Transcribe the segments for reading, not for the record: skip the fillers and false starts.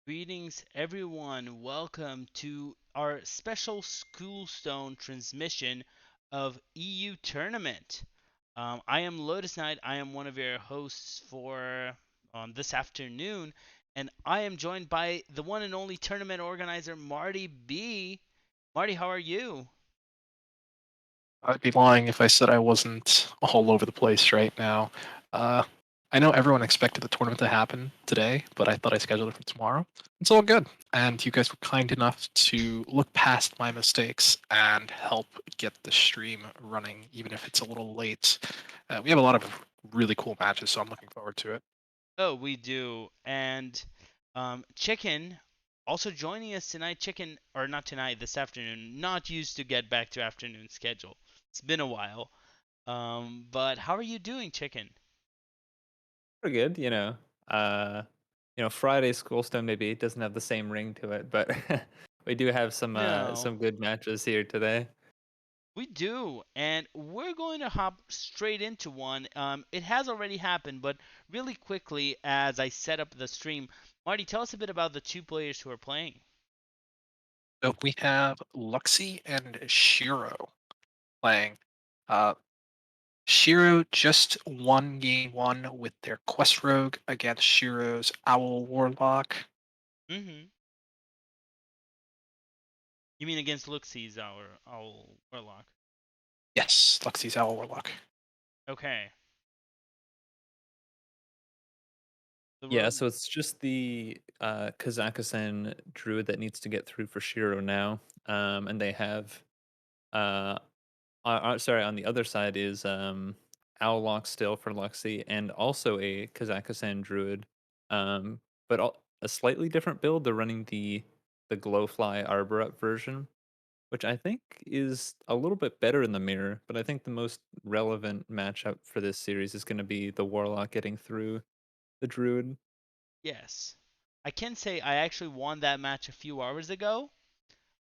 Greetings, everyone. Welcome to our special School Stone transmission of EU Tournament. I am Lotus Knight. I am one of your hosts for this afternoon, and I am joined by the one and only tournament organizer, Marty B. Marty, how are you? I'd be lying if I said I wasn't all over the place right now. Uh, I know everyone expected the tournament to happen today, but I thought I scheduled it for tomorrow. It's all good. And you guys were kind enough to look past my mistakes and help get the stream running, even if it's a little late. We have a lot of really cool matches, so I'm looking forward to it. Oh, we do. And Chicken also joining us tonight. Chicken, or not tonight, this afternoon. Not used to get back to afternoon schedule. It's been a while. But how are you doing, Chicken? Pretty good, Friday school stone maybe doesn't have the same ring to it, but we do have No, some good matches here today. we do. And we're going to hop straight into one. It has already happened, but really quickly as I set up the stream, Marty, tell us a bit about the two players who are playing. So we have Luxie and Shiro playing. Uh, Shiro just won game one with their Quest Rogue against Shiro's Owl Warlock. Mm-hmm. You mean against Luxie's our Warlock? Yes, Luxie's Owl Warlock. Okay. The Yeah, rogue. so it's just the Kazakhstan druid that needs to get through for Shiro now. And they have sorry, on the other side is Owllock still for Luxie and also a Kazakhstan druid. But a slightly different build. They're running the Glowfly Arbor Up version, which I think is a little bit better in the mirror, but I think the most relevant matchup for this series is going to be the Warlock getting through the Druid. Yes. I can say I actually won that match a few hours ago.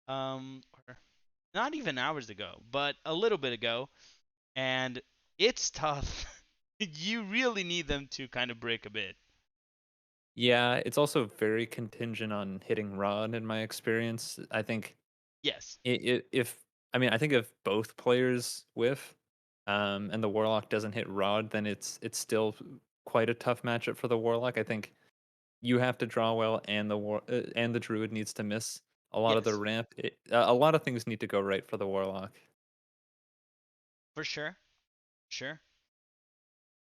Or not even hours ago, but a little bit ago, and it's tough. You really need them to kind of break a bit. Yeah, it's also very contingent on hitting Rod in my experience. I think Yes. if I mean I think if both players whiff, and the Warlock doesn't hit Rod, then it's still quite a tough matchup for the Warlock. I think you have to draw well, and and the Druid needs to miss a lot of the Yes. ramp. A lot of things need to go right for the Warlock. For sure. Sure.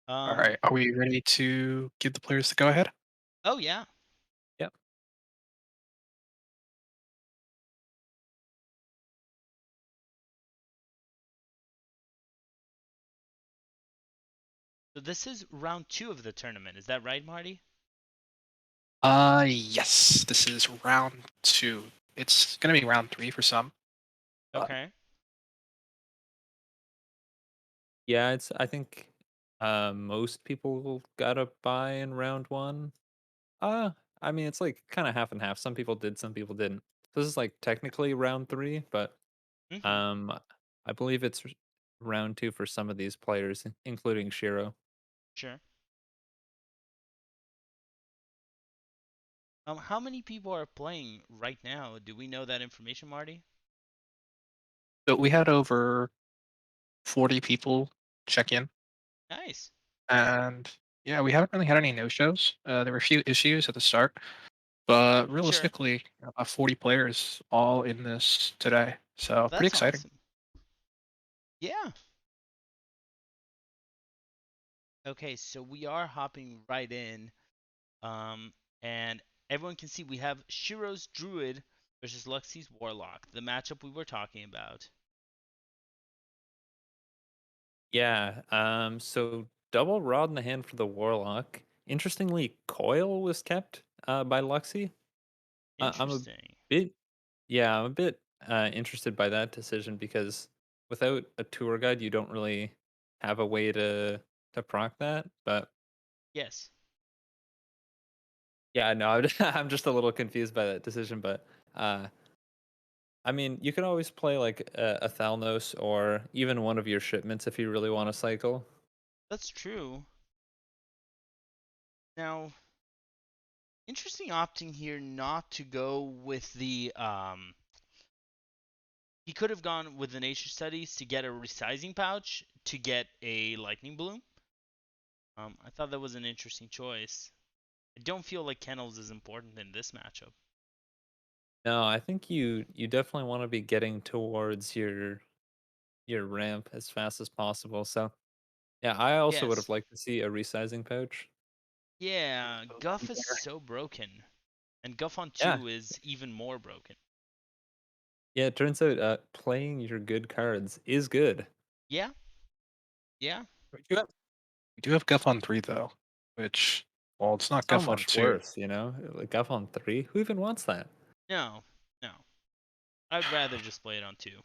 All Um right, are we ready to give the players the go ahead? oh yeah. Yep. So this is round 2 of the tournament. Is that right, Marty? Yes, this is round two. It's gonna be round three for some, but Okay. Yeah, it's I think most people got a buy in round one. Uh I mean it's like kind of half and half. Some people did, some people didn't. This is like technically round three, but Mhm. um I believe it's round two for some of these players, including Shiro. Sure. How many people are playing right now? Do we know that information, Marty? so we had over 40 people check in, Nice. and yeah, we haven't really had any no-shows. There were a few issues at the start, but Sure. realistically, 40 players all in this today, so pretty That's exciting. awesome. Yeah. Okay, so we are hopping right in. Um, and everyone can see we have Shiro's Druid versus Luxie's Warlock, the matchup we were talking about. Yeah, so double rod in the hand for the Warlock. Interestingly, Coil was kept by Luxie. I'm a Interesting. bit, yeah, I'm a bit interested by that decision because without a tour guide, you don't really have a way to proc that. But Yes, yeah, no, I'm just a little confused by that decision. But uh, I mean, you can always play like a Thalnos or even one of your shipments if you really want to cycle. that's true. Now, Interesting opting here not to go with the he could have gone with the nature studies to get a resizing pouch to get a lightning bloom. I thought that was an interesting choice. I don't feel like kennels is important in this matchup. No, I think you definitely want to be getting towards your ramp as fast as possible. So yeah, I also would have Yes. liked to see a resizing pouch. Yeah, Guff is There. so broken. And Guff on Yeah, 2 is even more broken. yeah. It turns out playing your good cards is good. Yeah, yeah. We do have Guff on 3 though, which, well, it's not So Guff on much 2. worse, you know. Like Guff on 3. Who even wants that? No, no. I'd rather just play it on 2.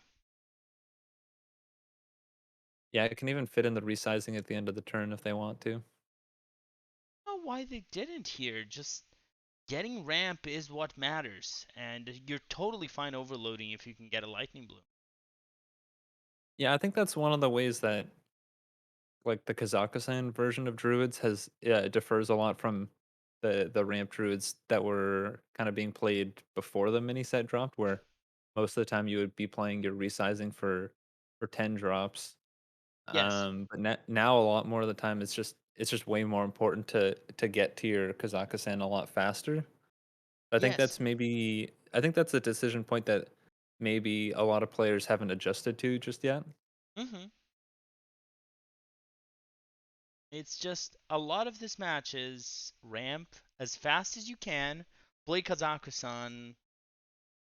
Yeah, it can even fit in the resizing at the end of the turn if they want to. I don't know why they didn't here. Just getting ramp is what matters. And you're totally fine overloading if you can get a lightning bloom. Yeah, I think that's one of the ways that like the Kazakhstan version of druids has it differs a lot from the ramp druids that were kind of being played before the mini set dropped, where most of the time you would be playing your resizing for 10 drops. Yes. But now a lot more of the time it's just way more important to get to your Kazakhstan a lot faster. Yes. I think that's a decision point that maybe a lot of players haven't adjusted to just yet. Mhm. It's just a lot of this match is ramp as fast as you can, play Kazakhstan,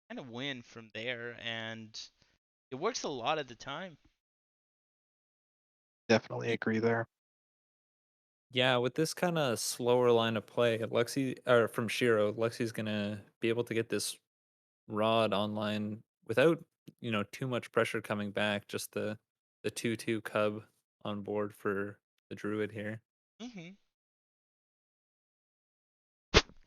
kind of win from there, and it works a lot at the time. Definitely agree there. Yeah, with this kind of slower line of play, Lexi or from Shiro, Lexi's gonna be able to get this rod online without, too much pressure coming back. Just the 2/2 cub on board for the druid here. Hmm.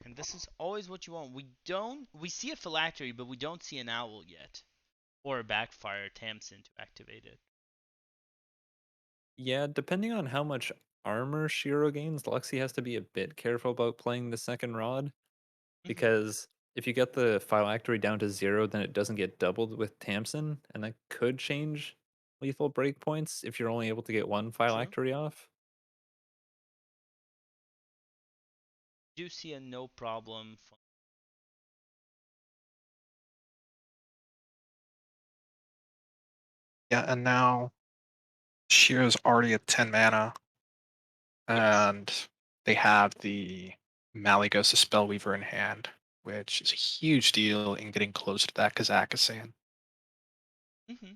And this is always what you want. We see a phylactery, but we don't see an owl yet, or a backfire Tamsin to activate it. Yeah, depending on how much armor Shiro gains, Lexi has to be a bit careful about playing the second rod Hmm. because if you get the phylactery down to 0, then it doesn't get doubled with Tamsin, and that could change lethal breakpoints if you're only able to get one True. phylactery off. Do see a no problem. Yeah, and now Shira's already at 10 mana, Yes. and they have the Malygos Spellweaver in hand, which is a huge deal in getting close to that Kazakhstan. Hmm.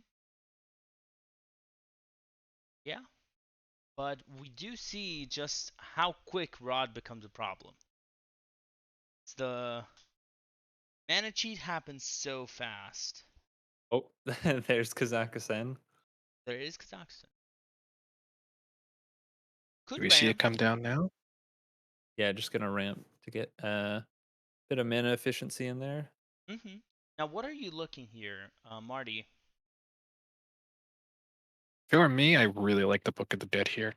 Yeah. But we do see just how quick Rod becomes a problem. It's the mana cheat happens so fast. Oh, there's Kazakhstan. There is Kazakhstan. Do Could we see it ramp. come down now? Yeah, just gonna ramp to get a bit of mana efficiency in there. Hmm. Now, what are you looking here, Marty? If it were me, I really like the Book of the Dead here.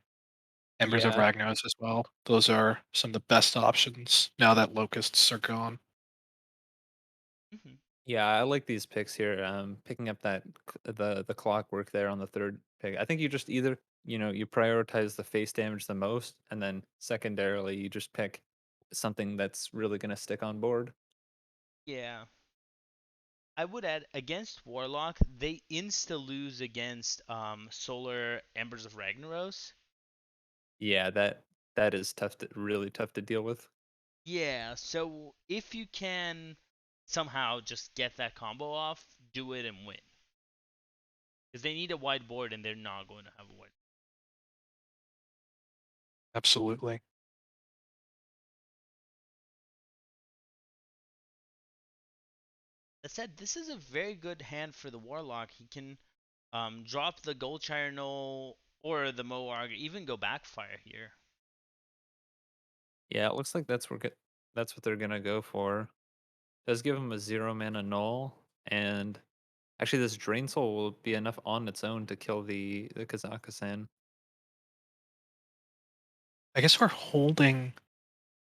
Embers of Yeah, Ragnaros as well. Those are some of the best options now that locusts are gone. Hmm. yeah, I like these picks here. Picking up the clockwork there on the third pick. I think you just either you prioritize the face damage the most, and then secondarily you just pick something that's really gonna stick on board. Yeah. I would add against Warlock, they insta lose against Solar Embers of Ragnaros. Yeah, that is tough to really tough to deal with. Yeah, so if you can somehow just get that combo off, do it and win. Because they need a wide board and they're not going to have a wide. Absolutely. That said, this is a very good hand for the Warlock. He can drop the Goldshire Knoll or the Moarg, even go backfire here. Yeah, it looks like that's what they're gonna go for. Does give him a 0 mana null, and actually this Drain Soul will be enough on its own to kill the Kazakhstan. I guess we're holding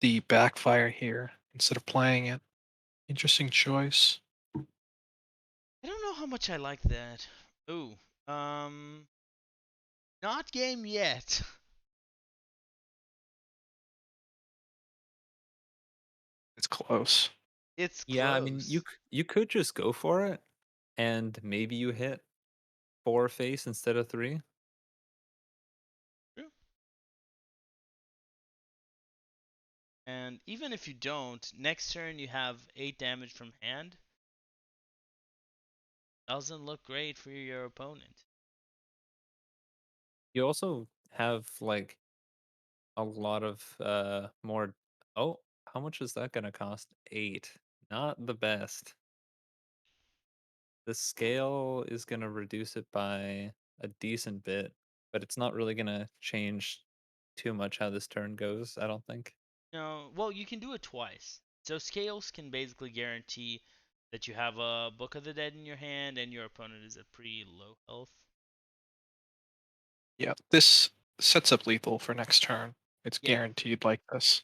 the backfire here instead of playing it. Interesting choice. I don't know how much I like that. Ooh, um, not game yet. It's close. It's Yeah, I mean, close. you could just go for it, and maybe you hit 4 face instead of 3. True. And even if you don't, next turn you have 8 damage from hand. Doesn't look great for your opponent. You also have, like, a lot of, more oh, how much is that gonna cost? 8. Not the best. The scale is gonna reduce it by a decent bit, but it's not really gonna change too much how this turn goes, I don't think. No, well, you can do it twice. So scales can basically guarantee that you have a Book of the Dead in your hand and your opponent is at pretty low health. Yeah, this sets up lethal for next turn. It's Yeah. guaranteed like this.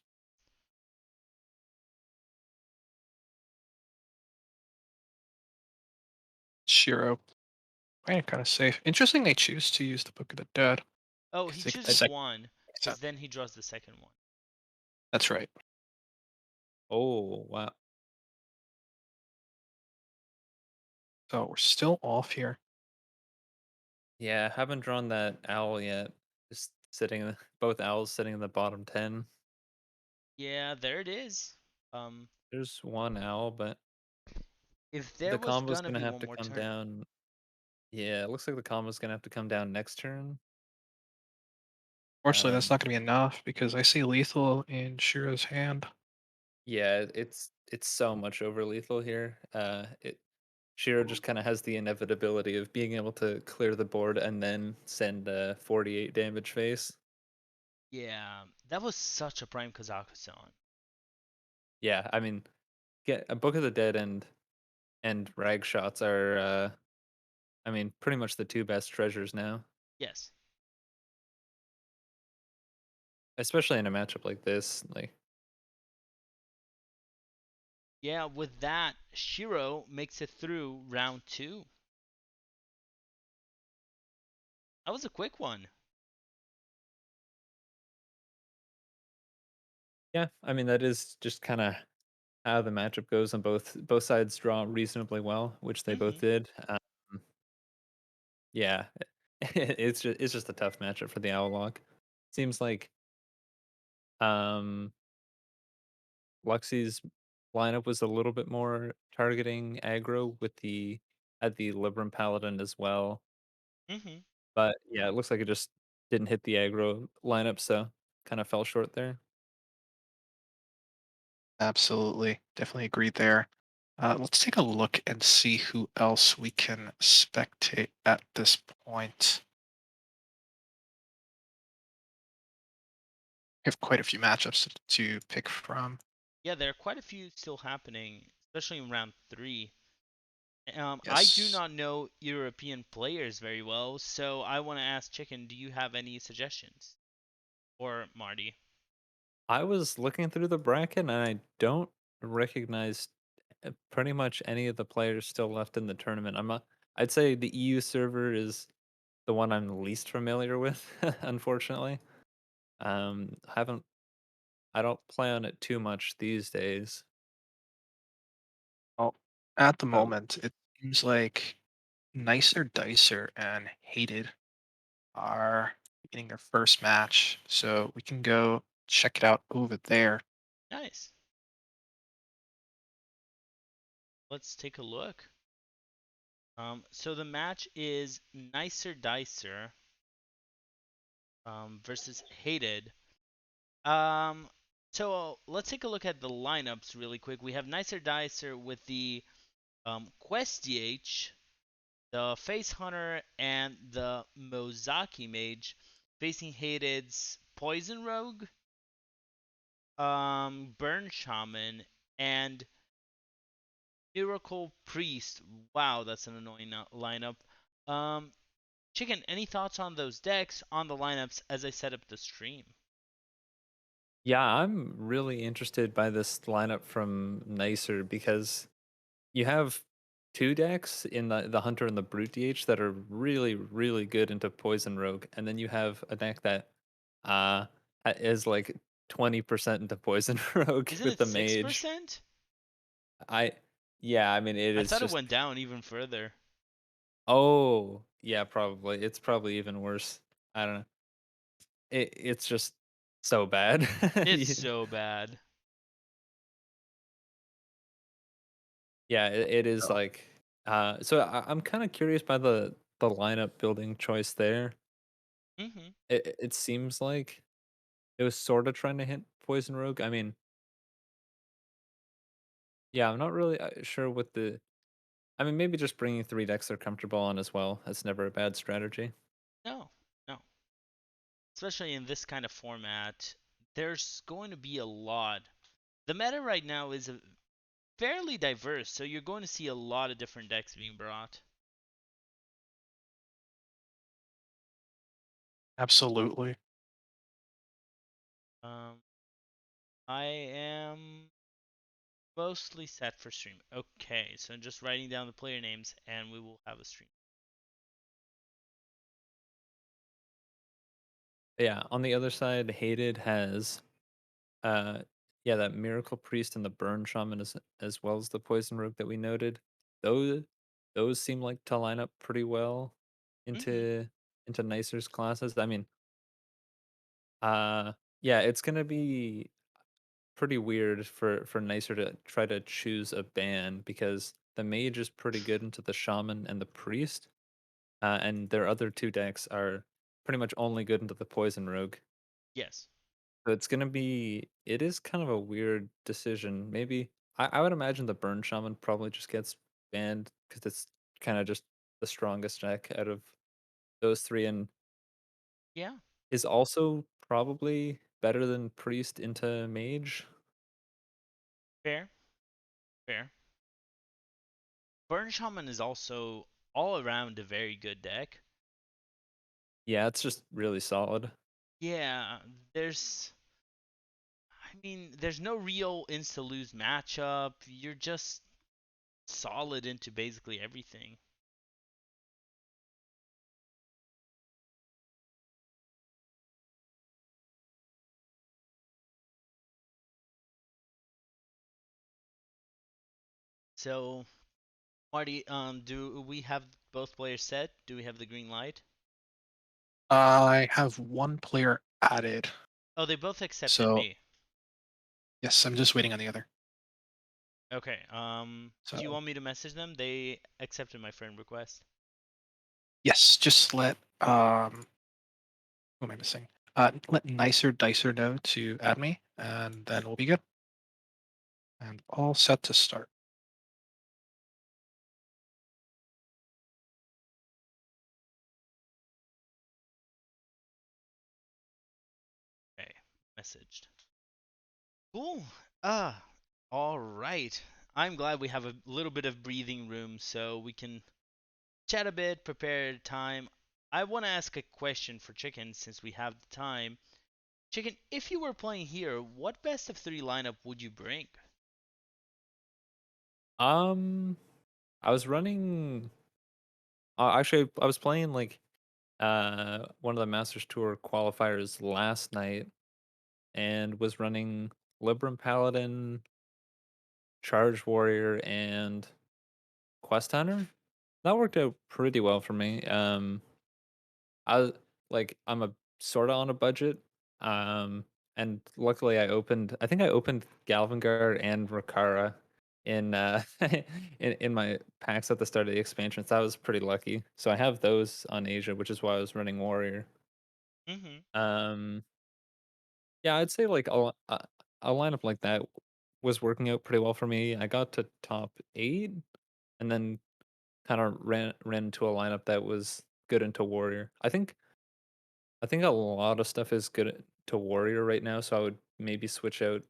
Shiro, playing kind of safe. Interesting they choose to use the Book of the Dead. Oh, he Because they get the chooses second. one because then he draws the second one. That's right. Oh, wow. So we're still off here. Yeah, haven't drawn that owl yet. Just sitting both owls sitting in the bottom 10. Yeah, there it is. Um, There's one owl, but if there the was combo's gonna gonna be have one to more come turn, down. Yeah, it looks like the combo's gonna have to come down next turn. Fortunately, that's Um, not going to be enough because I see lethal in Shiro's hand. yeah, it's so much over lethal here. Shiro just kind of has the inevitability of being able to clear the board and then send a 48 damage face. yeah, that was such a prime Kazakusan. Yeah, I mean, get a Book of the Dead and Rag Shots are I mean, pretty much the two best treasures now, Yes. especially in a matchup like this. Like, Yeah, with that, Shiro makes it through round 2. That was a quick one. yeah, I mean that is just kind of how the matchup goes, and both sides draw reasonably well, which they both Mm-hmm. did. Yeah, it's just a tough matchup for the Owllock. Seems like um Luxie's lineup was a little bit more targeting aggro with the Libram Paladin as well. Mm-hmm. But yeah, it looks like it just didn't hit the aggro lineup, so kind of fell short there. Absolutely. Definitely agreed there. Let's take a look and see who else we can spectate at this point. We have quite a few matchups to pick from. Yeah, there are quite a few still happening, especially in round 3. I do Yes. not know European players very well, so I want to ask Chicken, do you have any suggestions? Or Marty? I was looking through the bracket and I don't recognize pretty much any of the players still left in the tournament. I'd say the EU server is the one I'm least familiar with, unfortunately. Haven't I don't play on it too much these days. Well, at the Oh, moment, it seems like Nicer Dicer and Hated are getting their first match, so we can go check it out over there. Nice. Let's take a look. So the match is Nicer Dicer versus Hated. Um, so let's take a look at the lineups really quick. We have Nicer Dicer with the Quest DH, the Face Hunter, and the Mozaki Mage facing Hated's Poison Rogue, Burn Shaman, and Miracle Priest. Wow, that's an annoying lineup. Um, Chicken, any thoughts on those decks, on the lineups as I set up the stream? Yeah, I'm really interested by this lineup from Nicer because you have two decks in the Hunter and the Brute DH that are really, really good into Poison Rogue, and then you have a deck that uh is like 20% into Poison Rogue Isn't with it the Mage. 6%? I yeah, I mean it I is thought it just went down even further. oh yeah, probably. It's probably even worse. I don't know. It's just so bad. It's so bad. Yeah, it is No. like so I'm kind of curious by the lineup building choice there. Hmm. It seems like it was sort of trying to hit Poison Rogue. I mean, yeah, I'm not really sure what the. I mean, maybe just bringing three decks they're comfortable on as well. That's never a bad strategy. No, no. Especially in this kind of format, there's going to be a lot. The meta right now is fairly diverse, so you're going to see a lot of different decks being brought. Absolutely. Um, I am mostly set for stream. Okay, so I'm just writing down the player names and we will have a stream. Yeah, on the other side, Hated has uh yeah, that Miracle Priest and the Burn Shaman as well as the Poison Rogue that we noted. Those those seem like to line up pretty well Hmm. into Nicer's classes. I mean, yeah, it's gonna be pretty weird for Nicer to try to choose a ban because the mage is pretty good into the shaman and the priest, and their other two decks are pretty much only good into the poison rogue. Yes. So it is kind of a weird decision. Maybe I would imagine the burn shaman probably just gets banned because it's kind of just the strongest deck out of those three and Yeah. is also probably better than priest into mage. Fair. Fair. Burn Shaman is also all around a very good deck. Yeah, it's just really solid. Yeah, there's no real insta lose matchup. You're just solid into basically everything. So, Marty, do we have both players set? Do we have the green light? I have one player added. Oh, they both accepted So, me. yes, I'm just waiting on the other. Okay. Do you So, want me to message them? They accepted my friend request. yes, just let who am I missing? Let Nicer Dicer know to add me, and then we'll be good. And all set to start. Okay, messaged. Cool. Ah, all right. I'm glad we have a little bit of breathing room so we can chat a bit, prepare time. I want to ask a question for Chicken since we have the time. Chicken, if you were playing here, what best of three lineup would you bring? Um, I was running. Actually, I was playing like one of the Masters Tour qualifiers last night, and was running Libram Paladin, Charge Warrior, and Quest Hunter. That worked out pretty well for me. I I'm a sort of on a budget. Um, and luckily I think I opened Galvangar and Rakara in in my packs at the start of the expansion. So I was pretty lucky. So I have those on Asia, which is why I was running Warrior. Mm-hmm. Um, yeah, I'd say like a lineup like that was working out pretty well for me. I got to top 8 and then kind of ran into a lineup that was good into Warrior. I think a lot of stuff is good to Warrior right now, so I would maybe switch out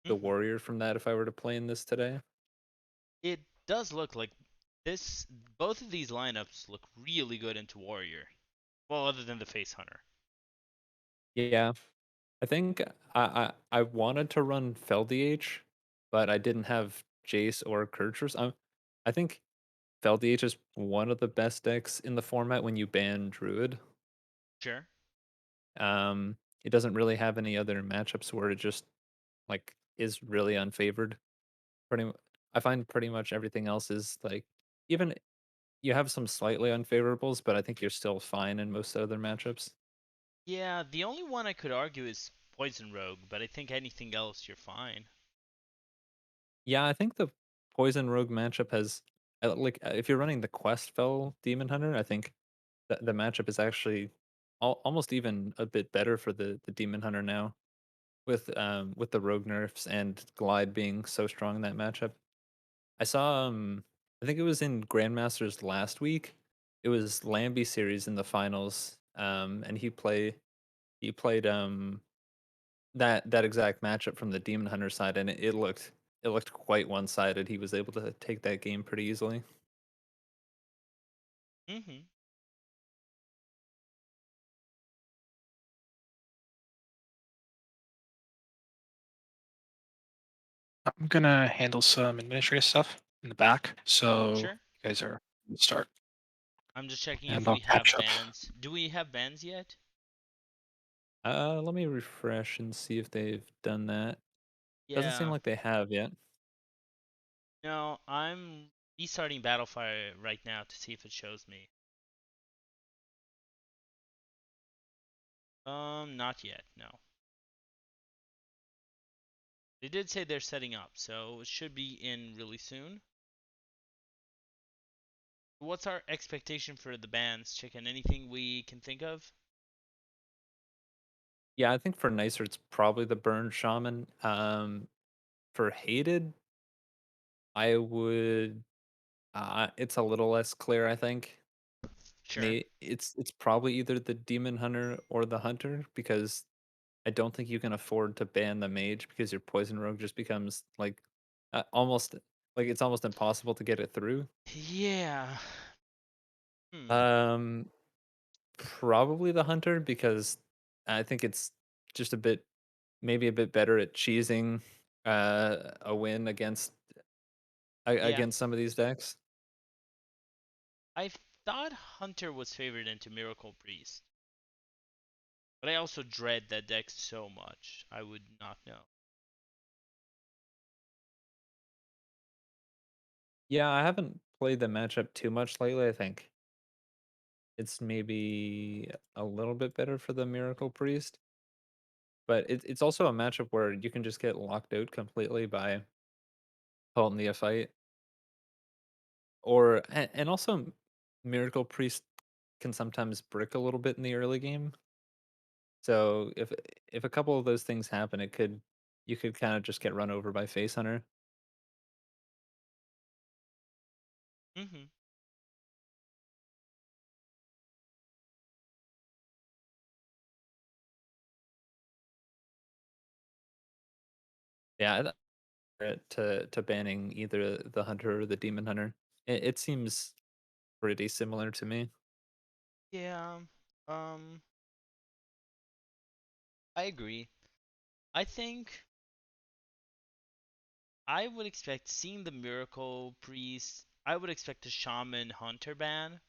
the Mm-hmm. Warrior from that if I were to play in this today. It does look like this. Both of these lineups look really good into Warrior. Well, other than the Face Hunter. Yeah, I think I wanted to run FeldDH, but I didn't have Jace or Kurtrus. I think FeldDH is one of the best decks in the format when you ban Druid. Sure. It doesn't really have any other matchups where it just like is really unfavored. I find pretty much everything else is like even you have some slightly unfavorables, but I think you're still fine in most other matchups. Yeah, the only one I could argue is Poison Rogue, but I think anything else you're fine. Yeah, I think the Poison Rogue matchup has if you're running the Questfell Demon Hunter, I think the matchup is actually almost even a bit better for the Demon Hunter now with the Rogue nerfs and Glide being so strong in that matchup. I saw I think it was in Grandmasters last week. It was Lambie series in the finals. And he played that exact matchup from the Demon Hunter side, and it looked quite one sided. He was able to take that game pretty easily. Mm-hmm. I'm gonna handle some administrative stuff in the back, so Sure. you guys are start, I'm just checking and if I'll we catch have up. bans. Do we have bans yet? Let me refresh and see if they've done that. Doesn't seem Yeah. like they have yet. No, I'm restarting Battlefire right now to see if it shows me. Not yet, no. They did say they're setting up, so it should be in really soon. What's our expectation for the bans, Chicken? Anything we can think of? Yeah, I think for Nicer it's probably the Burn Shaman. For Hated, I would it's a little less clear, I think. Sure. It's probably either the Demon Hunter or the Hunter because I don't think you can afford to ban the mage because your poison rogue just becomes like almost like it's almost impossible to get it through. Yeah. Hmm. Um, Probably the hunter because I think it's just a bit maybe a bit better at cheesing a win Yeah. against some of these decks. I thought Hunter was favored into Miracle Priest, but I also dread that deck so much. I would not know. Yeah, I haven't played the matchup too much lately. I think it's maybe a little bit better for the Miracle Priest. But it's also a matchup where you can just get locked out completely by Halton Neophyte. And also Miracle Priest can sometimes brick a little bit in the early game. So if a couple of those things happen, it could you could kind of just get run over by Face Hunter. Mm-hmm. Yeah, to banning either the Hunter or the Demon Hunter. It seems pretty similar to me. Yeah. Um. I agree. I think I would expect seeing the Miracle Priest. I would expect a Shaman Hunter ban.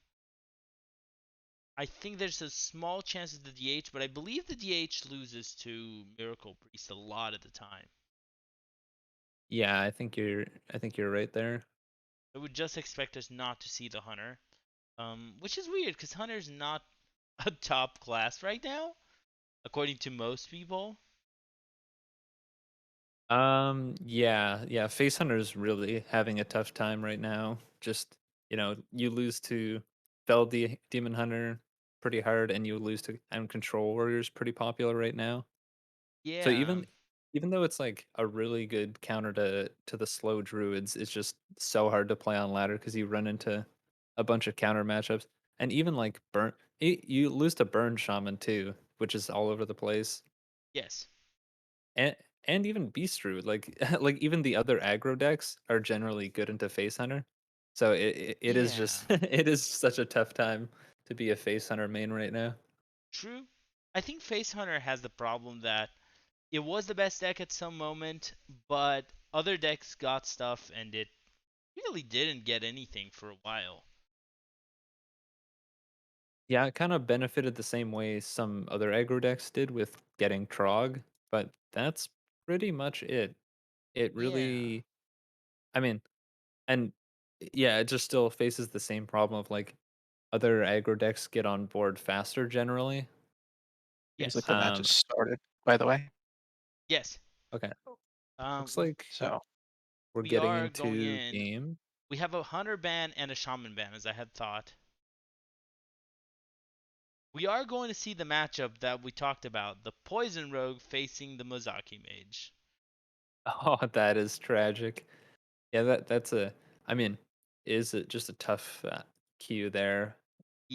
I think there's a small chance of the DH, but I believe the DH loses to Miracle Priest a lot of the time. Yeah, I think you're right there. I would just expect us not to see the Hunter, which is weird because Hunter's not a top class right now, according to most people. Yeah, Face Hunter's really having a tough time right now. Just, you lose to Demon Hunter pretty hard and you lose to and Control Warriors pretty popular right now. So Yeah. even though it's like a really good counter to the slow druids, it's just so hard to play on ladder because you run into a bunch of counter matchups. And even like you lose to Burn Shaman too, which is all over the place. Yes. And even Beast Druid, like like even the other aggro decks are generally good into Face Hunter. So it is just Yeah. it is such a tough time to be a Face Hunter main right now. True. I think Face Hunter has the problem that it was the best deck at some moment, but other decks got stuff and it really didn't get anything for a while. Yeah, it kind of benefited the same way some other aggro decks did with getting Trog, but that's pretty much it. It Yeah. really, I mean, and yeah, it just still faces the same problem of like other aggro decks get on board faster generally. Seems like Yes. the match Um, has started, by the way. Yes. okay, looks We like So we're we getting are going into in. game. We have a hunter ban and a shaman ban, as I had thought. We are going to see the matchup that we talked about: the poison rogue facing the Mozaki mage. Oh, that is tragic. Yeah, that's a. I mean, is it just a tough queue there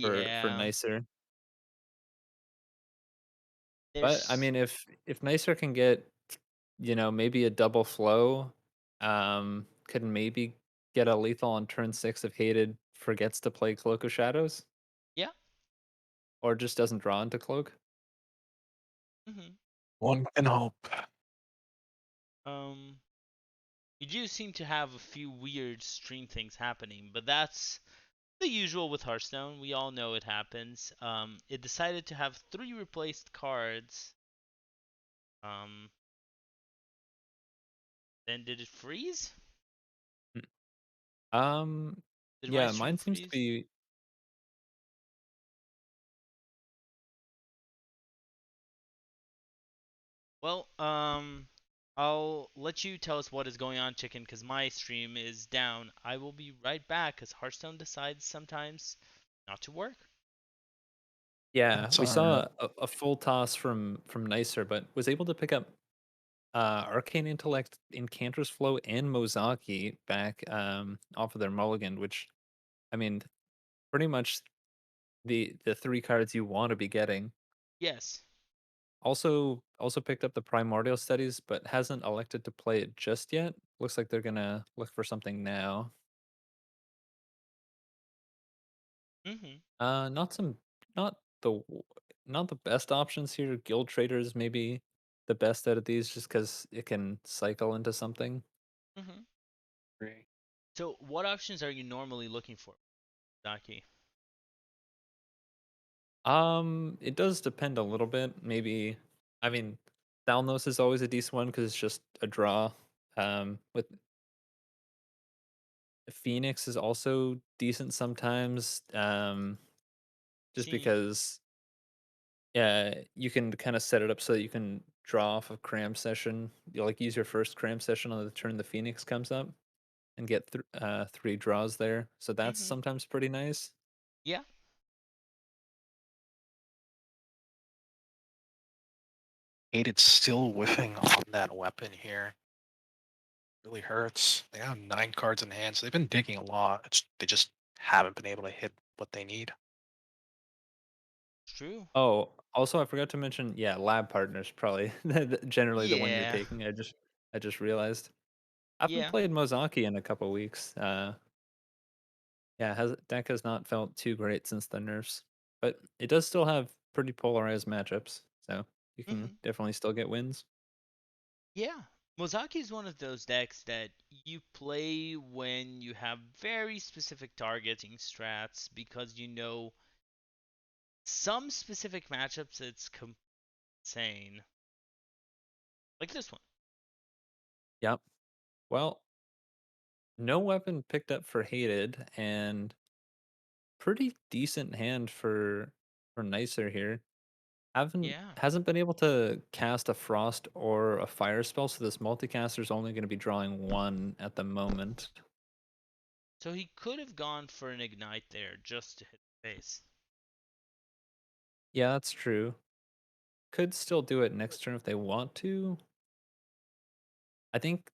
for Yeah. Nicer? But I There's mean, if Nicer can get, maybe a double flow, could maybe get a lethal on turn 6 if Hated forgets to play Cloak of Shadows yeah. or just doesn't draw into Cloak. Mhm. one can hope. Um you do seem to have a few weird stream things happening, but that's the usual with Hearthstone. We all know it happens. It decided to have 3 replaced cards. Um then did it freeze? Mm. Um, Did my yeah, stream mine seems to freeze? be. Well, I'll let you tell us what is going on, Chicken, because my stream is down. I will be right back because Hearthstone decides sometimes not to work. Yeah, That's we all right. saw a full toss from Nicer, but was able to pick up Arcane Intellect, Incanter's Flow, and Mozaki back off of their mulligan, which I mean, pretty much the 3 cards you want to be getting. Yes. Also picked up the Primordial Studies, but hasn't elected to play it just yet. Looks like they're gonna look for something now. Mhm. Not some, not the not the best options here. Guild Traders maybe the best out of these, just because it can cycle into something. Mhm. Agree. So, what options are you normally looking for, Daki? It does depend a little bit. Maybe, I mean, Thalnos is always a decent one because it's just a draw. With Phoenix is also decent sometimes. Just See. because, yeah, you can kind of set it up so that you can draw off of cram session. You like use your first cram session on the turn the Phoenix comes up and get 3 draws there. So that's Mhm. sometimes pretty nice. Yeah. Hated still whiffing on that weapon here. Really hurts. They have 9 cards in hand, so they've been digging a lot. They just haven't been able to hit what they need. It's true. Oh, also I forgot to mention, yeah, lab partners probably generally the one you're Yeah. taking. I just realized. I haven't Yeah. played Mozaki in a couple weeks. Yeah, has deck has not felt too great since the nerfs, but it does still have pretty polarized matchups, so you can Mhm. definitely still get wins. Yeah. Mozaki is one of those decks that you play when you have very specific targeting strats because you know some specific matchups it's insane. Like this one. Yep. Well, no weapon picked up for hated, and pretty decent hand for nicer here. Haven't Yeah. hasn't been able to cast a frost or a fire spell, so this multicaster is only going to be drawing 1 at the moment. So he could have gone for an ignite there just to hit the face. Yeah, that's true. Could still do it next turn if they want to. I think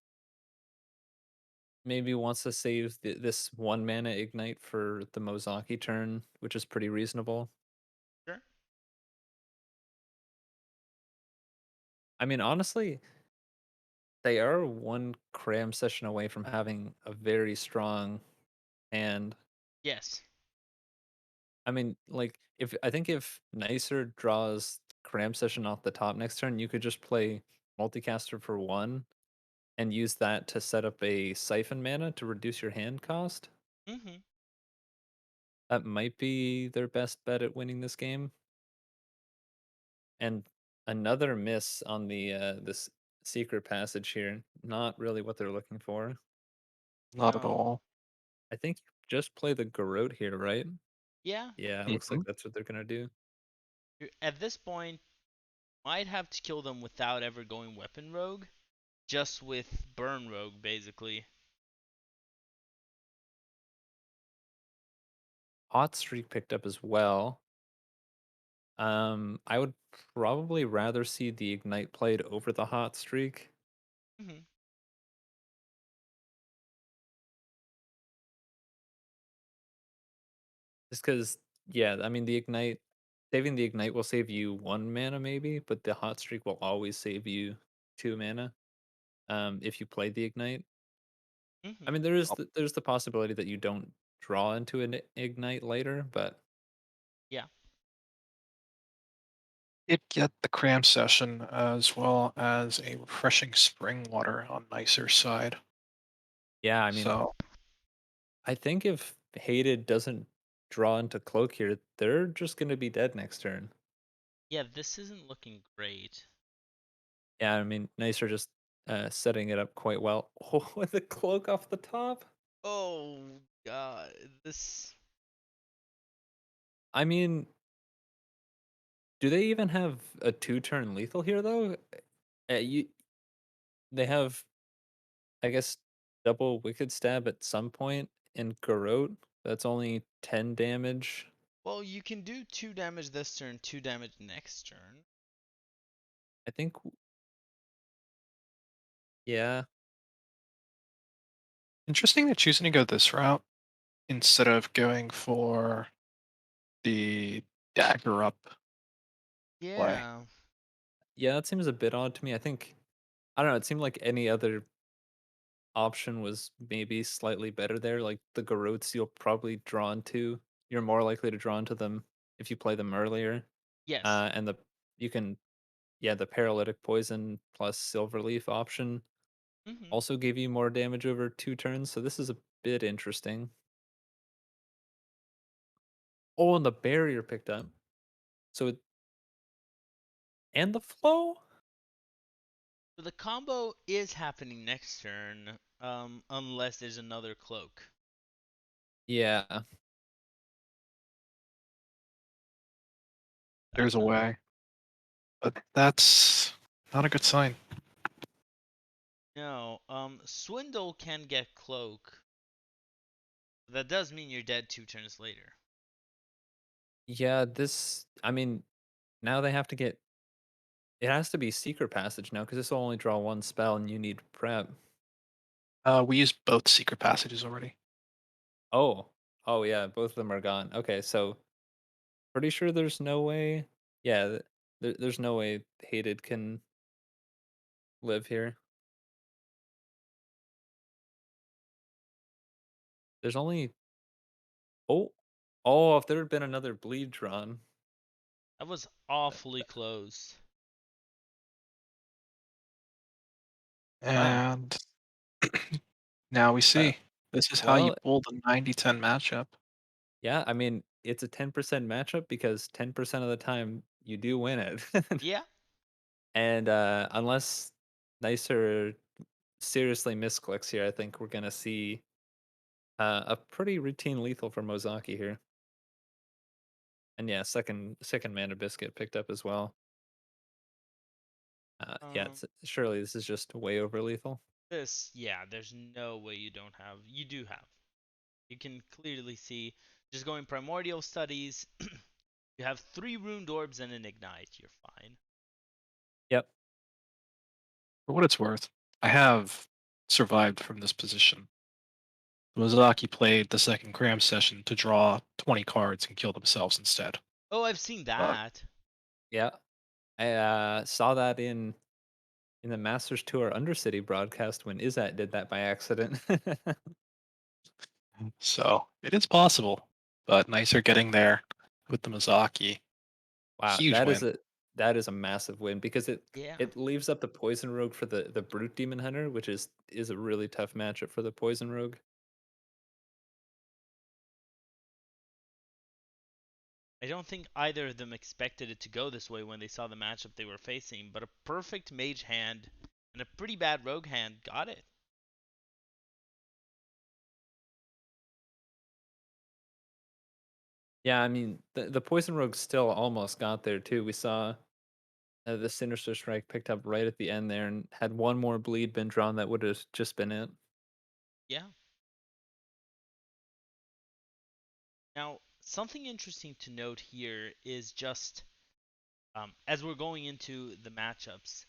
maybe wants to save this 1 mana ignite for the Mozaki turn, which is pretty reasonable. Sure. I mean, honestly, they are 1 cram session away from having a very strong hand. Yes. I mean, like, if I think if Nicer draws cram session off the top next turn, you could just play multicaster for 1 and use that to set up a siphon mana to reduce your hand cost. Hmm. That might be their best bet at winning this game. And another miss on this secret passage here. Not really what they're looking for. Not at No. all. I think you just play the Garrote here, right? Yeah. Yeah, it looks like Mhm. that's what they're gonna do. At this point, might have to kill them without ever going weapon rogue, just with burn rogue, basically. Hot Streak picked up as well. I would probably rather see the Ignite played over the Hot Streak. Hmm. Just because, yeah, I mean, saving the Ignite will save you 1 mana maybe, but the Hot Streak will always save you 2 mana, if you play the Ignite. I Hmm. mean, there's the possibility that you don't draw into an Ignite later, but Yeah. It get the cram session as well as a refreshing spring water on nicer side. yeah, I mean, So I think if Hated doesn't draw into Cloak here, they're just gonna be dead next turn. Yeah, this isn't looking great. Yeah, I mean, Nicer just, setting it up quite well. Oh, with the Cloak off the top? Oh god, this. I mean, do they even have a 2-turn lethal here, though? You They have, I guess, double Wicked Stab at some point in Garrote. That's only 10 damage. Well, you can do 2 damage this turn, 2 damage next turn. I think, yeah. interesting they're choosing to go this route instead of going for the dagger up play. Yeah. Yeah, that seems a bit odd to me. I don't know, it seemed like any other option was maybe slightly better there. Like the Garrotes you'll probably draw into. You're more likely to draw into them if you play them earlier. Yes. And you can, yeah, the Paralytic Poison plus Silverleaf option Hmm. also give you more damage over 2 turns. So this is a bit interesting. Oh, and the barrier picked up. So and the flow? So the combo is happening next turn, unless there's another cloak. Yeah. There's That's a not. way, but that's not a good sign. No. Swindle can get cloak. That does mean you're dead 2 turns later. Yeah, this I mean, now they have to get it has to be secret passage now because this will only draw 1 spell and you need prep. We used both secret passages already. Oh. Oh, yeah, both of them are gone. Okay, so pretty sure there's no way yeah, there's no way Hated can live here. There's only oh, oh, if there had been another bleed drawn. That was awfully close. Wow. And now we Uh, see. This is how you well, pull the 90-10 matchup. yeah, I mean, it's a 10% matchup because 10% of the time you do win it. Yeah. And, unless Nicer seriously misclicks here, I think we're gonna see, a pretty routine lethal for Mozaki here. And yeah, second Mana Biscuit picked up as well. Yeah, Um. it's surely this is just way over lethal. This. Yeah. There's no way you don't have. You do have. You can clearly see. Just going primordial studies. You have 3 runed orbs and an ignite. You're fine. Yep. For what it's worth, I have survived from this position. Mozaki played the second cram session to draw 20 cards and kill themselves instead. Oh, I've seen But that. Yeah. I, saw that in the Masters Tour Undercity broadcast when Izat did that by accident. so it is possible. But nicer getting there with the Mozaki. Wow, Huge win. that is a massive win because Yeah. it leaves up the poison rogue for the brute demon hunter, which is a really tough matchup for the poison rogue. I don't think either of them expected it to go this way when they saw the matchup they were facing, but a perfect mage hand and a pretty bad rogue hand got it. Yeah, I mean the poison rogue still almost got there too. We saw the sinister strike picked up right at the end there, and had one more bleed been drawn, that would have just been it. Yeah. Now, something interesting to note here is just as we're going into the matchups,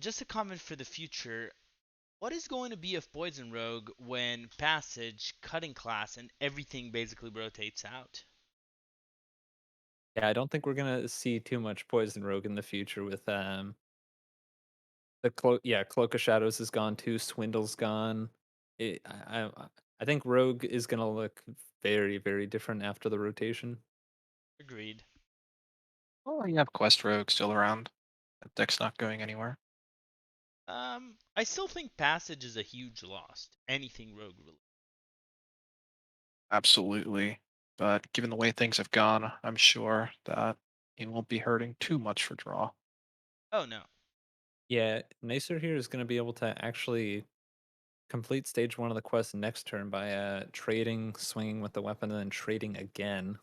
just a comment for the future. What is going to be of Poison Rogue when Passage, Cutting Class, and everything basically rotates out? Yeah, I don't think we're gonna see too much poison rogue in the future with the cloak. Yeah, cloak of shadows is gone too. Swindle's gone. I think rogue is gonna look very very different after the rotation. Agreed. Well, you have Quest Rogue still around. That deck's not going anywhere. I still think Passage is a huge loss. Anything Rogue related. Absolutely. But given the way things have gone, I'm sure that he won't be hurting too much for draw. Oh no. Yeah, Nacer here is gonna be able to actually complete stage one of the quest next turn by trading, swinging with the weapon, and then trading again.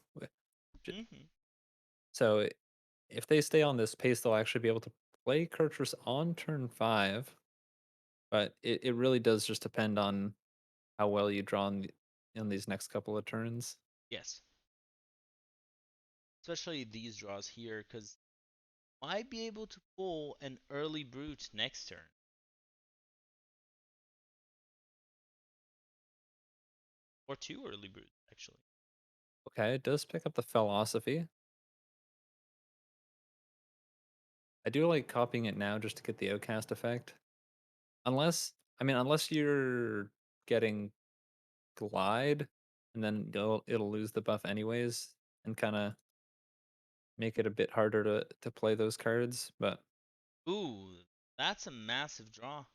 J- Hmm. So if they stay on this pace, they'll actually be able to play Kurtrus on turn 5, but it really does just depend on how well you draw in these next couple of turns. Yes. Especially these draws here, because might be able to pull an early brute next turn. Or two early brutes, actually. Okay, it does pick up the philosophy. I do like copying it now just to get the outcast effect. Unless, I mean, unless you're getting glide, and then it'll lose the buff anyways, and kind of make it a bit harder to play those cards. But Ooh, that's a massive draw.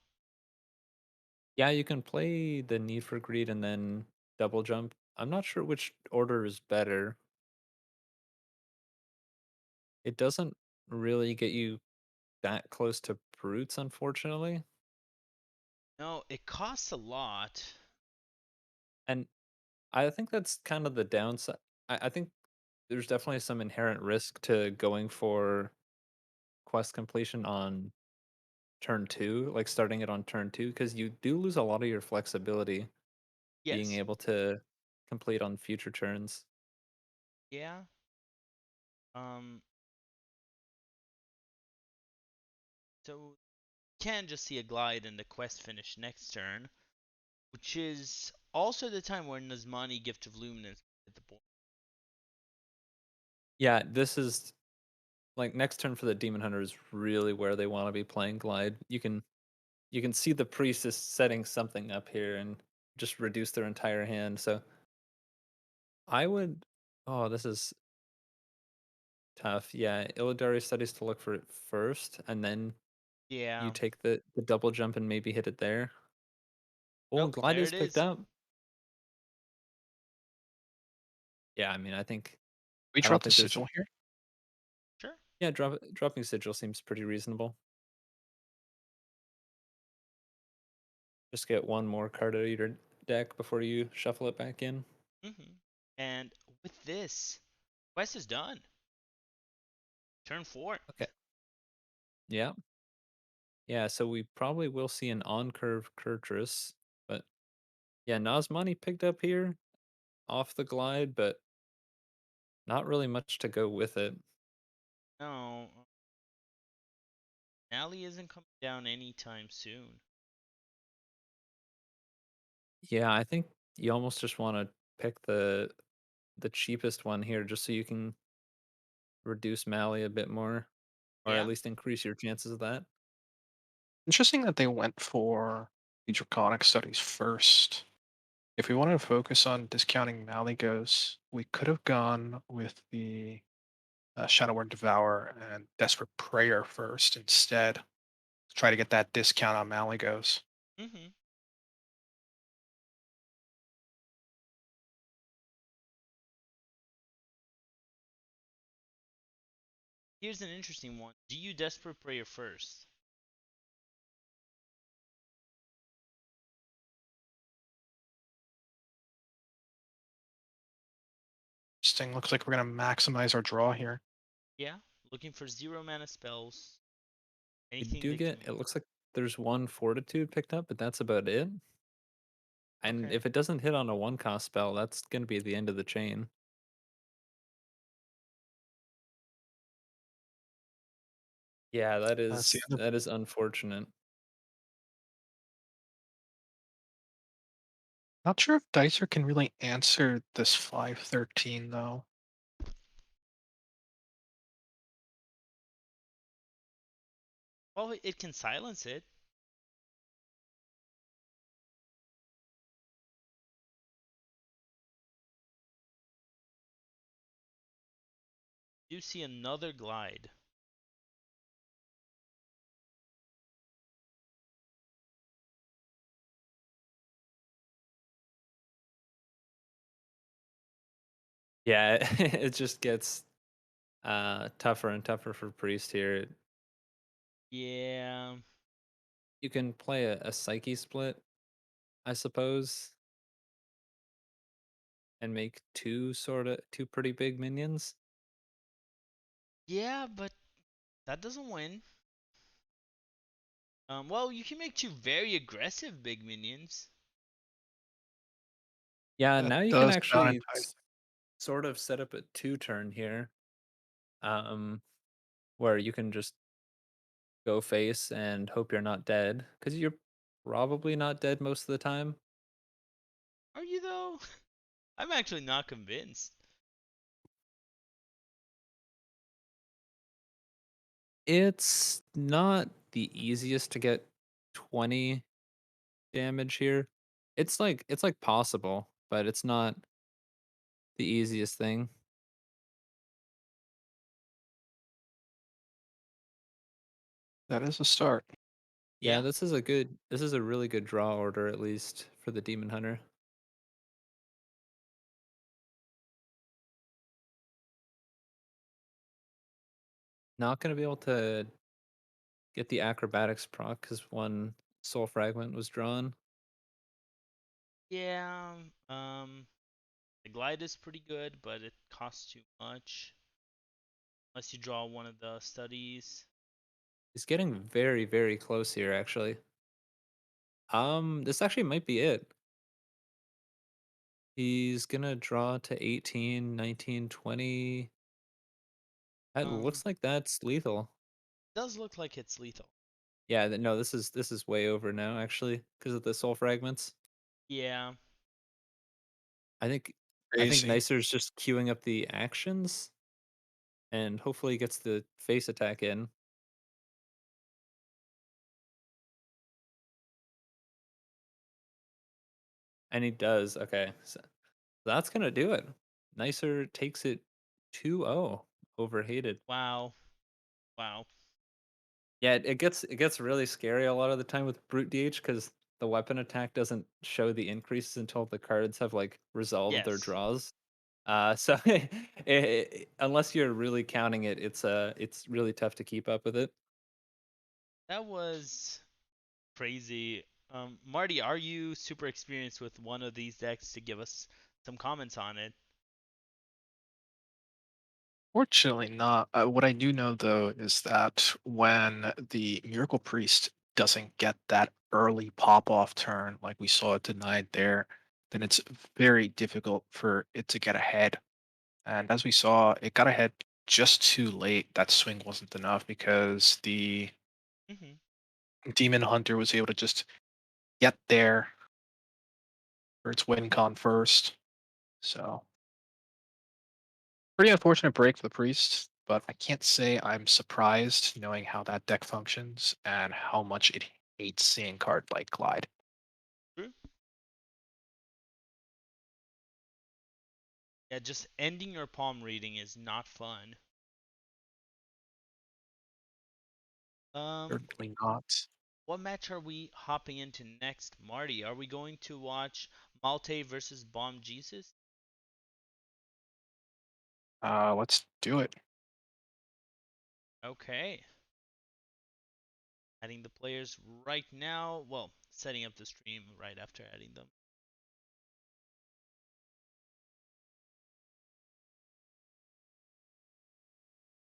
yeah, you can play the Need for Greed and then double jump. I'm not sure which order is better. It doesn't really get you that close to brutes, unfortunately. No, it costs a lot. And I think that's kind of the downside. I think there's definitely some inherent risk to going for quest completion on turn two, like starting it on turn two, because you do lose a lot of your flexibility being Yes. able to complete on future turns. Yeah. Um, so can just see a glide and the quest finish next turn, which is also the time where Nazmani Gift of Luminance hit the board. Yeah, this is like next turn for the Demon Hunter is really where they want to be playing Glide. You can see the priestess setting something up here and just reduce their entire hand. So I would. Oh, this is tough. Yeah, Illidari studies to look for it first, and then you Yeah. take the double jump and maybe hit it there. Oh, Oh, Glide there is it picked is. up. Yeah, I mean, We I don't drop the think there's. sigil here. Sure. Yeah, dropping sigil seems pretty reasonable. Just get one more card out of your deck before you shuffle it back in. And with this, quest is done. Turn 4. Okay. Yeah. Yeah, so we probably will see an on-curve Kurtrus, but yeah, Nazmani picked up here off the glide, but not really much to go with it. No, Nally isn't coming down anytime soon. Yeah, I think you almost just want to pick the cheapest one here just so you can reduce Mally a bit more, or at Yeah. least increase your chances of that. Interesting that they went for the Draconic studies first. If we wanted to focus on discounting Maligos, we could have gone with the Shadowborn Devour and Desperate Prayer first instead. Try to get that discount on Malygos. Mm-hmm. Here's an interesting one. Do you Desperate Prayer first? Interesting. Looks like we're going to maximize our draw here. Yeah. Looking for 0 mana spells. I Anything do that get. can. It looks like there's one Fortitude picked up, but that's about it. And Okay. if it doesn't hit on a 1-cost spell, that's going to be the end of the chain. Yeah, That's the end of that is unfortunate. Not sure if Dicer can really answer this 513 though. Well, it can silence it. You see another glide. Yeah, it just gets tougher and tougher for Priest here. Yeah. You can play a Psyche split, I suppose, and make two pretty big minions. Yeah, but that doesn't win. Well, you can make 2 very aggressive big minions. Yeah, That now you can does sound actually enticing. sort of set up a 2-turn here, um, where you can just go face and hope you're not dead, because you're probably not dead most of the time. Are you though? I'm actually not convinced. It's not the easiest to get 20 damage here. It's like possible, but it's not the easiest thing. That is a start. Yeah, Yeah. this is a really good draw order at least for the Demon Hunter. Not going to be able to get the acrobatics proc cuz one soul fragment was drawn. Yeah. The glide is pretty good, but it costs too much. Unless you draw one of the studies. He's getting very very close here actually. This actually might be it. He's going to draw to 18, 19, 20. It Um, looks like that's lethal. does look like it's lethal. Yeah, no, this is way over now actually because of the soul fragments. Yeah. I think Crazy. Nicer's just queuing up the actions and hopefully gets the face attack in. And he does. Okay. So that's gonna do it. Nicer takes it 2-0 over Hated. Wow. Wow. Yeah, it gets really scary a lot of the time with Brute DH because the weapon attack doesn't show the increases until the cards have like resolved their Yes. draws. So unless you're really counting it, it's really tough to keep up with it. That was crazy. Marty, are you super experienced with one of these decks to give us some comments on it? Fortunately not. What I do know though is that when the Miracle Priest doesn't get that early pop off turn like we saw it denied there, then it's very difficult for it to get ahead. And as we saw, it got ahead just too late. That swing wasn't enough because the Hmm. Demon Hunter was able to just get there for its win con first. So pretty unfortunate break for the priest, but I can't say I'm surprised knowing how that deck functions and how much it hates seeing card like Glide. True. Yeah, just ending your palm reading is not fun. Certainly not. what match are we hopping into next, Marty? Are we going to watch Malte versus Bomb Jesus? Let's do it. Okay. Adding the players right now. Well, setting up the stream right after adding them.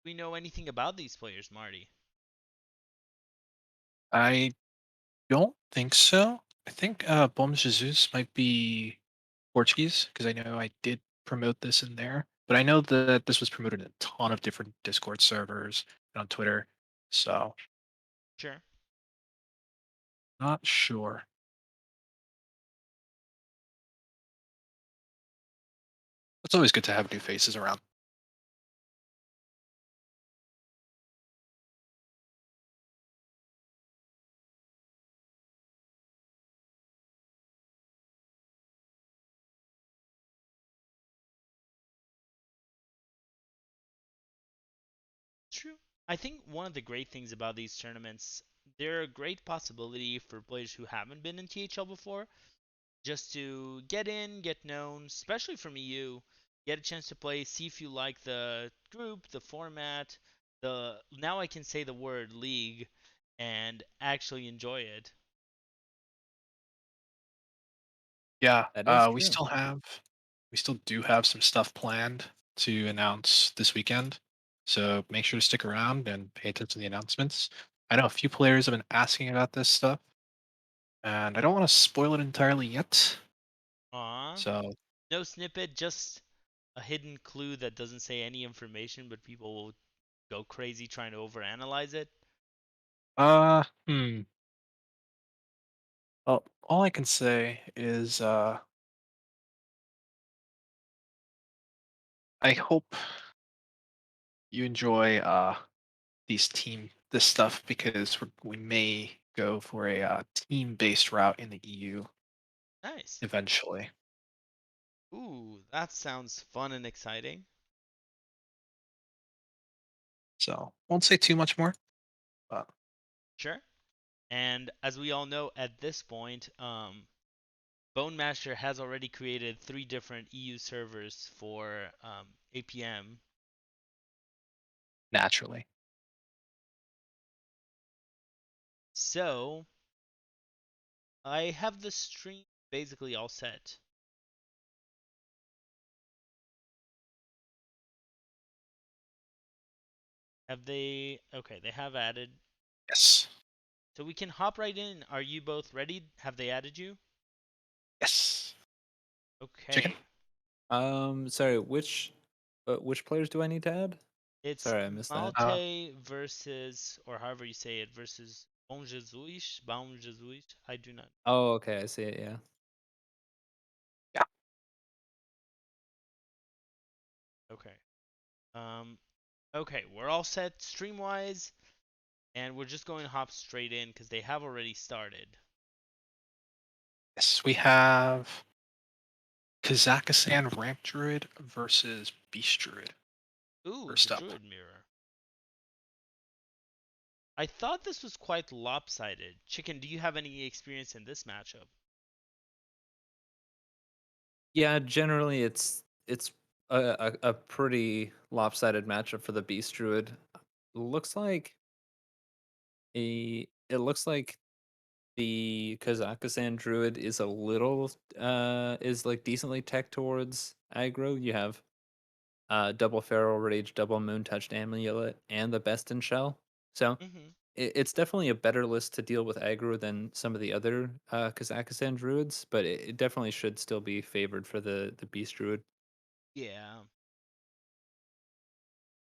Do we know anything about these players, Marty? I don't think so. I think Bom Jesus might be Portuguese because I know I did promote this in there, but I know that this was promoted in a ton of different Discord servers and on Twitter, so Sure. not sure. It's always good to have new faces around. True. I think one of the great things about these tournaments, they're a great possibility for players who haven't been in THL before, just to get in, get known, especially from EU, get a chance to play, see if you like the group, the format, the now I can say the word league, and actually enjoy it. Yeah, That is we true. still do have some stuff planned to announce this weekend. So make sure to stick around and pay attention to the announcements. I know a few players have been asking about this stuff, and I don't want to spoil it entirely yet. Aw. So, No snippet, just a hidden clue that doesn't say any information, but people will go crazy trying to overanalyze it. uh, hmm. Well, all I can say is I hope you enjoy this stuff because we may go for a team-based route in the EU Nice. eventually. Ooh, that sounds fun and exciting. So won't say too much more. But Sure. And as we all know at this point, Bone Master has already created 3 different EU servers for APM. naturally, So I have the stream basically all set. Have they? Okay, they have added. yes, So we can hop right in. Are you both ready? Have they added you? yes. Chicken. Okay. Sorry, which players do I need to add? It's Sorry, I missed that. Malte versus, or however you say it, versus Bon Jesus. Bon Jesus. I do not. Oh, okay, I see it. Yeah. Yeah. Okay. Um. Okay, we're all set stream wise, and we're just going to hop straight in because they have already started. Yes, we have Kazakhstan Ramp Druid versus Beast Druid. Ooh, the First up. Druid Mirror. I thought this was quite lopsided. Chicken, do you have any experience in this matchup? Yeah, generally it's a pretty lopsided matchup for the Beast Druid. Looks like it looks like the Kazakhstan Druid is a little is like decently tech towards aggro. You have double Feral Rage, double Moon Touched Amulet, and the Best in Shell. So Mm-hmm. it's definitely a better list to deal with aggro than some of the other Kazakhstan Druids, but it definitely should still be favored for the Beast Druid. Yeah.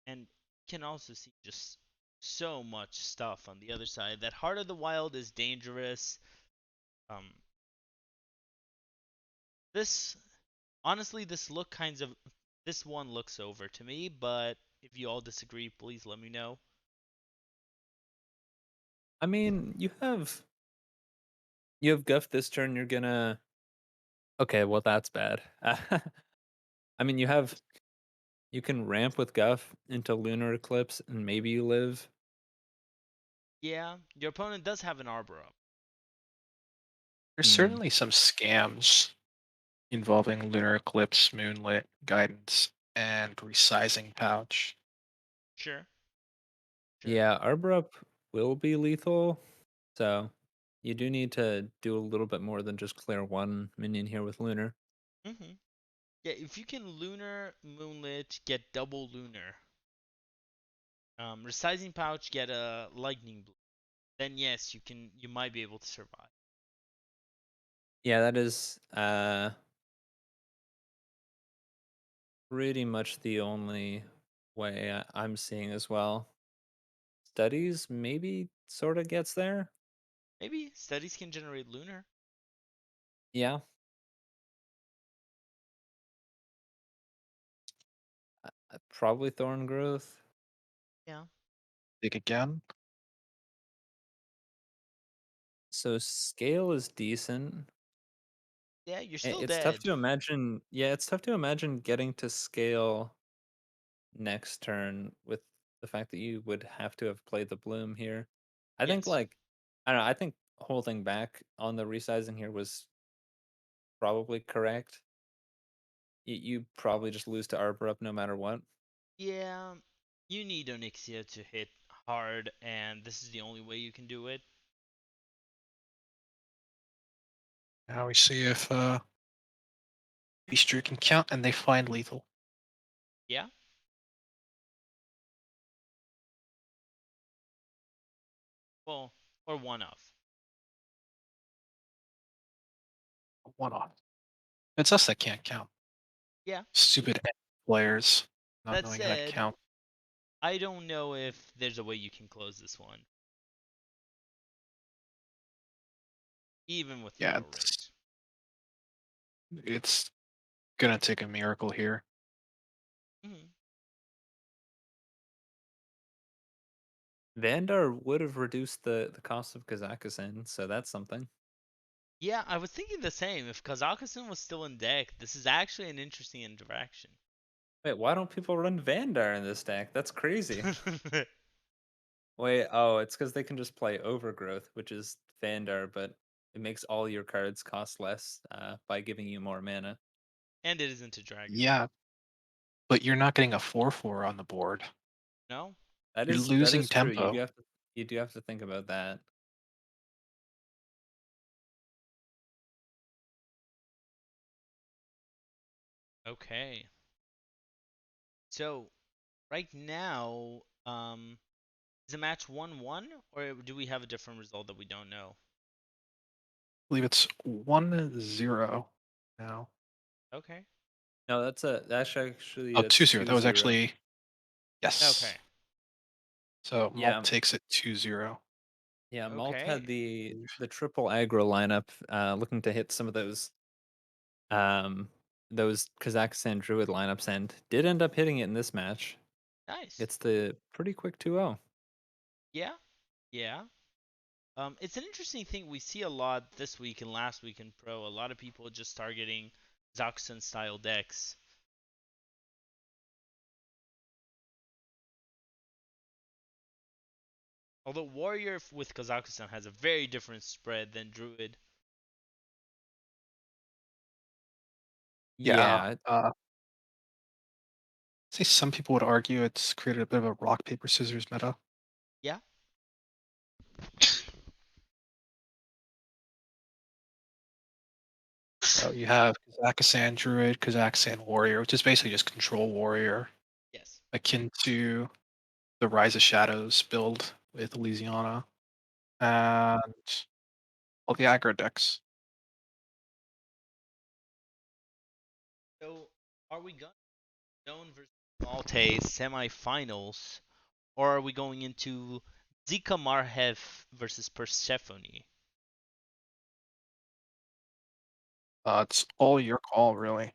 And can also see just so much stuff on the other side. That Heart of the Wild is dangerous. Um, this honestly, this one looks over to me. But if you all disagree, please let me know. I mean, you have Guff this turn. You're gonna okay. Well, that's bad. I mean, you can ramp with Guff into Lunar Eclipse, and maybe you live. Yeah, your opponent does have an Arbor up. There's Hmm. certainly some scams involving lunar eclipse, moonlit, guidance, and resizing pouch. Sure, sure. Yeah, Arbor Up will be lethal, so you do need to do a little bit more than just clear one minion here with Lunar. Mm-hmm. Yeah, if you can Lunar, Moonlit, get double Lunar, Resizing Pouch, get a Lightning Blow, then yes, you might be able to survive. Yeah, that is pretty much the only way I'm seeing as well. Studies maybe sort of gets there. Maybe Studies can generate Lunar. Yeah, probably Thorn Growth. Yeah. Dig again. So scale is decent. Yeah, you're still It's tough dead. to imagine. Yeah, it's tough to imagine getting to scale next turn with the fact that you would have to have played the bloom here. I think Yes. like I don't know, I think holding back on the resizing here was probably correct. You probably just lose to Arbor up no matter what. Yeah, you need Onyxia to hit hard, and this is the only way you can do it. Now we see if Beastry can count, and they find lethal. Yeah. Well, or one of. One off. It's us that can't count. Yeah. Stupid players not That knowing how to said, count. I don't know if there's a way you can close this one, even with Yeah, Lethal Raise. it's gonna take a miracle here. Hmm. Vandar would have reduced the cost of Kazakhstan, so that's something. Yeah, I was thinking the same. If Kazakhstan was still in deck, this is actually an interesting interaction. Wait, why don't people run Vandar in this deck? That's crazy. Wait, oh, it's because they can just play Overgrowth, which is Vandar, but it makes all your cards cost less by giving you more mana. And it isn't a dragon. Yeah, but you're not getting a 4/4 on the board. No? You're That losing is true. tempo. You do have to think about that. Okay. So, right now, is the match 1-1, or do we have a different result that we don't know? I believe it's 1-0 now. Okay. No, that's Oh, that's 2-0. That was 2-0. actually yes. Okay. So Malt Yeah, takes it 2-0. yeah. Malt Okay. had the triple aggro lineup, looking to hit some of um those Kazakhstan Druid lineups, and did end up hitting it in this match. Nice. It's the pretty quick 2-0. Yeah. Yeah. It's an interesting thing we see a lot this week and last week in Pro. A lot of people just targeting Zaxxon style decks. Although Warrior with Kazakhstan has a very different spread than Druid. Yeah. Yeah, Say some people would argue it's created a bit of a rock paper scissors meta. Yeah. So you have Kazakhstan Druid, Kazakhstan Warrior, which is basically just control warrior, Yes. akin to the Rise of Shadows build with Elysiana, and all the aggro decks. So are we going Stone versus Malte semifinals, or are we going into Zika Marhev versus Persephone? It's all your call, really.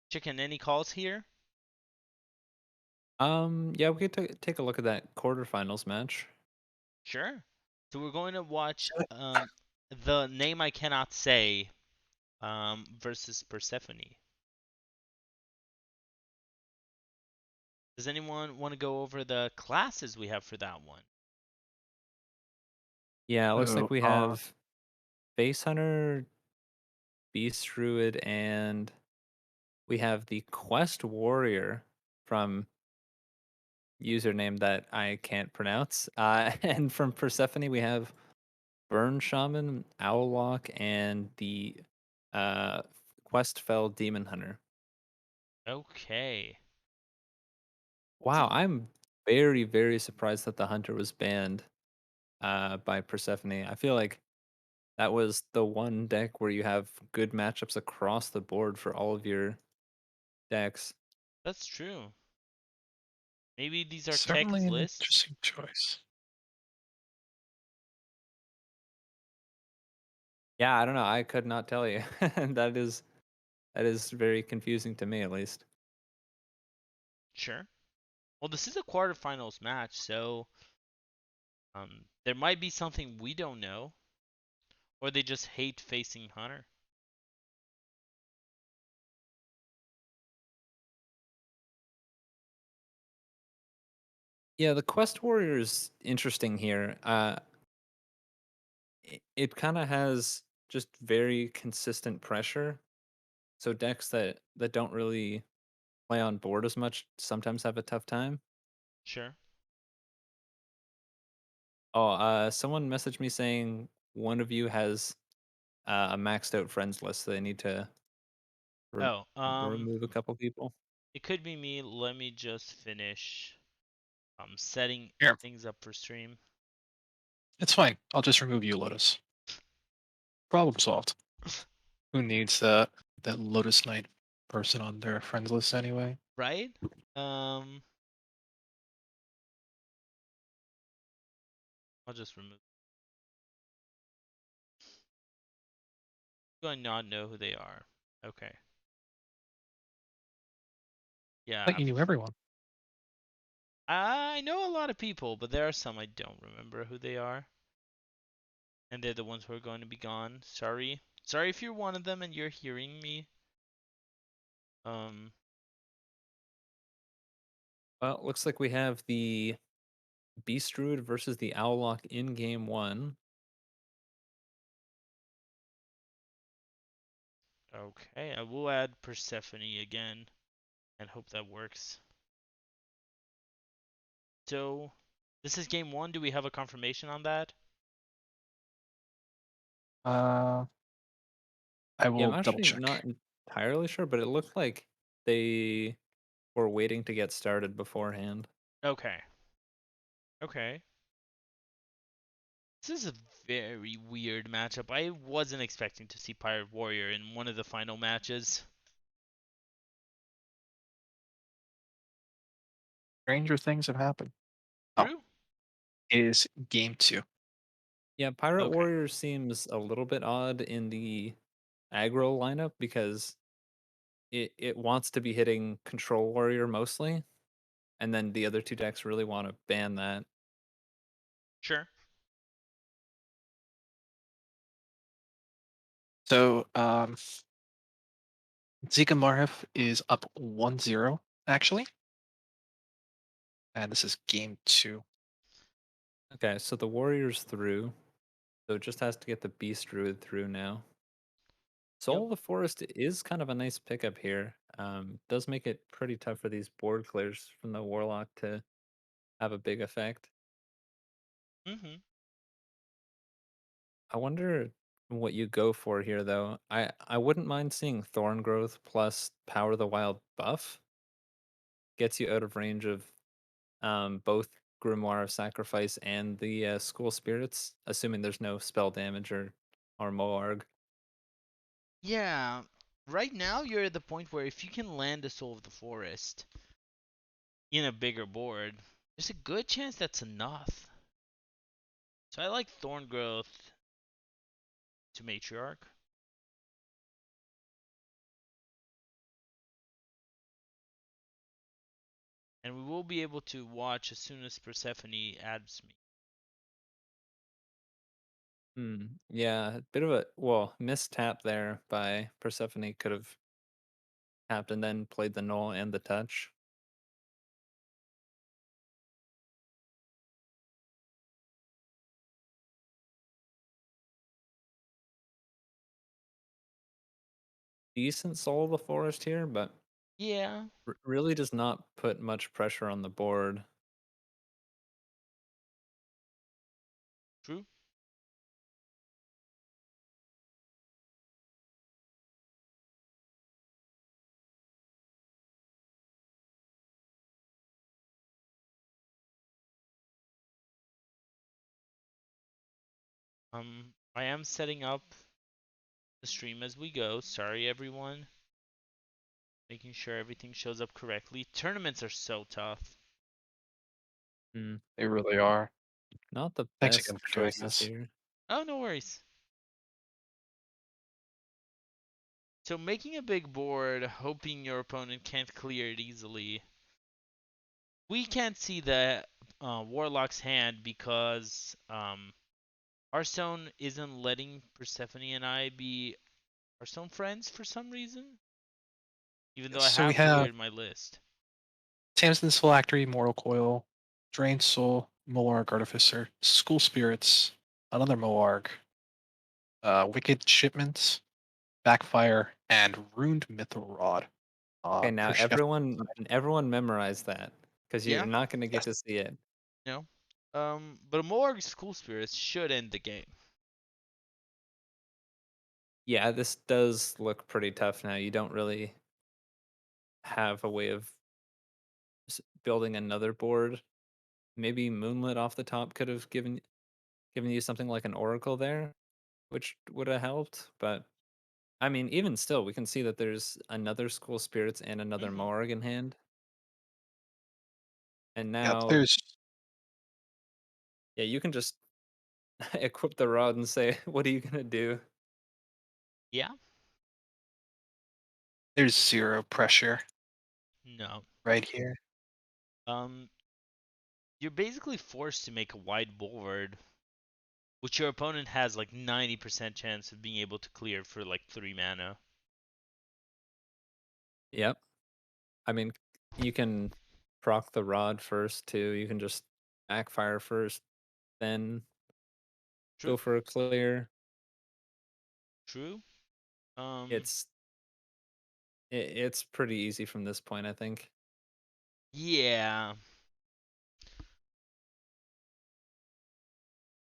Chicken, any calls here? yeah, we could take a look at that quarterfinals match. Sure. So we're going to watch the name I cannot say versus Persephone. Does anyone want to go over the classes we have for that one? Yeah, it looks like So, we have Base Hunter, Beast Druid, and we have the Quest Warrior from username that I can't pronounce. And from Persephone, we have Burn Shaman, Owllock, and the uh, Questfell Demon Hunter. Okay. Wow, I'm very, very surprised that the Hunter was banned by Persephone. I feel like that was the one deck where you have good matchups across the board for all of your decks. That's true. Maybe these are Tech's certainly an lists. interesting choice. Yeah, I don't know. I could not tell you. That is very confusing to me, at least. Sure. Well, this is a quarterfinals match, so there might be something we don't know, or they just hate facing Hunter. Yeah, the Quest Warrior is interesting here. It kind of has just very consistent pressure. So decks that don't really play on board as much sometimes have a tough time. Sure. Oh, someone messaged me saying one of you has a maxed out friends list, so they need to rem Oh, remove a couple people. it could be me. Let me just finish setting Here, things up for stream. it's fine. I'll just remove you, Lotus. Problem solved. Who needs that Lotus Knight person on their friends list anyway? Right? Um, I'll just remove. Do I not know who they are? Okay. Like Yeah, you knew everyone. I know a lot of people, but there are some I don't remember who they are, and they're the ones who are going to be gone. Sorry. Sorry if you're one of them and you're hearing me. Um, Well, looks like we have the Beast Druid versus the Owllock in game one. okay, I will add Persephone again and hope that works. So, this is game one. Do we have a confirmation on that? Uh, I Yeah, I'm will double actually not check. entirely sure, but it looked like they were waiting to get started beforehand. Okay. Okay. This is a very weird matchup. I wasn't expecting to see Pirate Warrior in one of the final matches. Stranger things have happened. Oh, True? it is game two. Yeah, Pirate Okay. Warrior seems a little bit odd in the aggro lineup because it wants to be hitting Control Warrior mostly, and then the other two decks really want to ban that. Sure. So, Zika Marhef is up 1-0, actually. And this is game two. Okay, so the Warrior's through, so it just has to get the Beast Druid through now. Yep. Soul of the Forest is kind of a nice pickup here. Does make it pretty tough for these board clears from the Warlock to have a big effect. Mm-hmm. I wonder what you go for here, though. I wouldn't mind seeing Thorn Growth plus Power the Wild buff. Gets you out of range of both Grimoire of Sacrifice and the School Spirits, assuming there's no spell damage or Moarg. Yeah. Right now, you're at the point where if you can land a Soul of the Forest in a bigger board, there's a good chance that's enough. So I like Thorn Growth to Matriarch. And we will be able to watch as soon as Persephone adds me. Yeah, a bit of a missed tap there by Persephone. Could have tapped and then played the null and the touch. decent Soul of the Forest here, but Yeah, really does not put much pressure on the board. true. I am setting up the stream as we go. Sorry, everyone. Making sure everything shows up correctly. Tournaments are so tough. Mm, They really are. not the Thanks best again for doing choices this. here. Oh, no worries. So making a big board, hoping your opponent can't clear it easily. We can't see the Warlock's hand because Hearthstone isn't letting Persephone and I be Hearthstone friends for some reason. Even though Yes, I so we have have cleared my list. Tamsin's Phylactery, Mortal Coil, Drained Soul, Moarg Artificer, School Spirits, another Moarg, Wicked Shipments, Backfire, and Ruined Mithril Rod. Okay, now Persephone. everyone memorize that because you're Yeah, not going to get Yes. to see it. no. But a Morg School Spirits should end the game. Yeah, this does look pretty tough now. You don't really have a way of building another board. Maybe Moonlit off the top could have given you something like an Oracle there, which would have helped. But I mean, even still, we can see that there's another School Spirits and another Hmm. Morg in hand. And Yeah, now, there's yeah, you can just equip the rod and say, "What are you gonna do?" Yeah, there's zero pressure no. right here. Um, you're basically forced to make a wide board, which your opponent has like 90% chance of being able to clear for like 3 mana. Yep. I mean, you can proc the rod first too. You can just backfire first, then go True, for a clear. true. Um, It's it's pretty easy from this point, I think. yeah.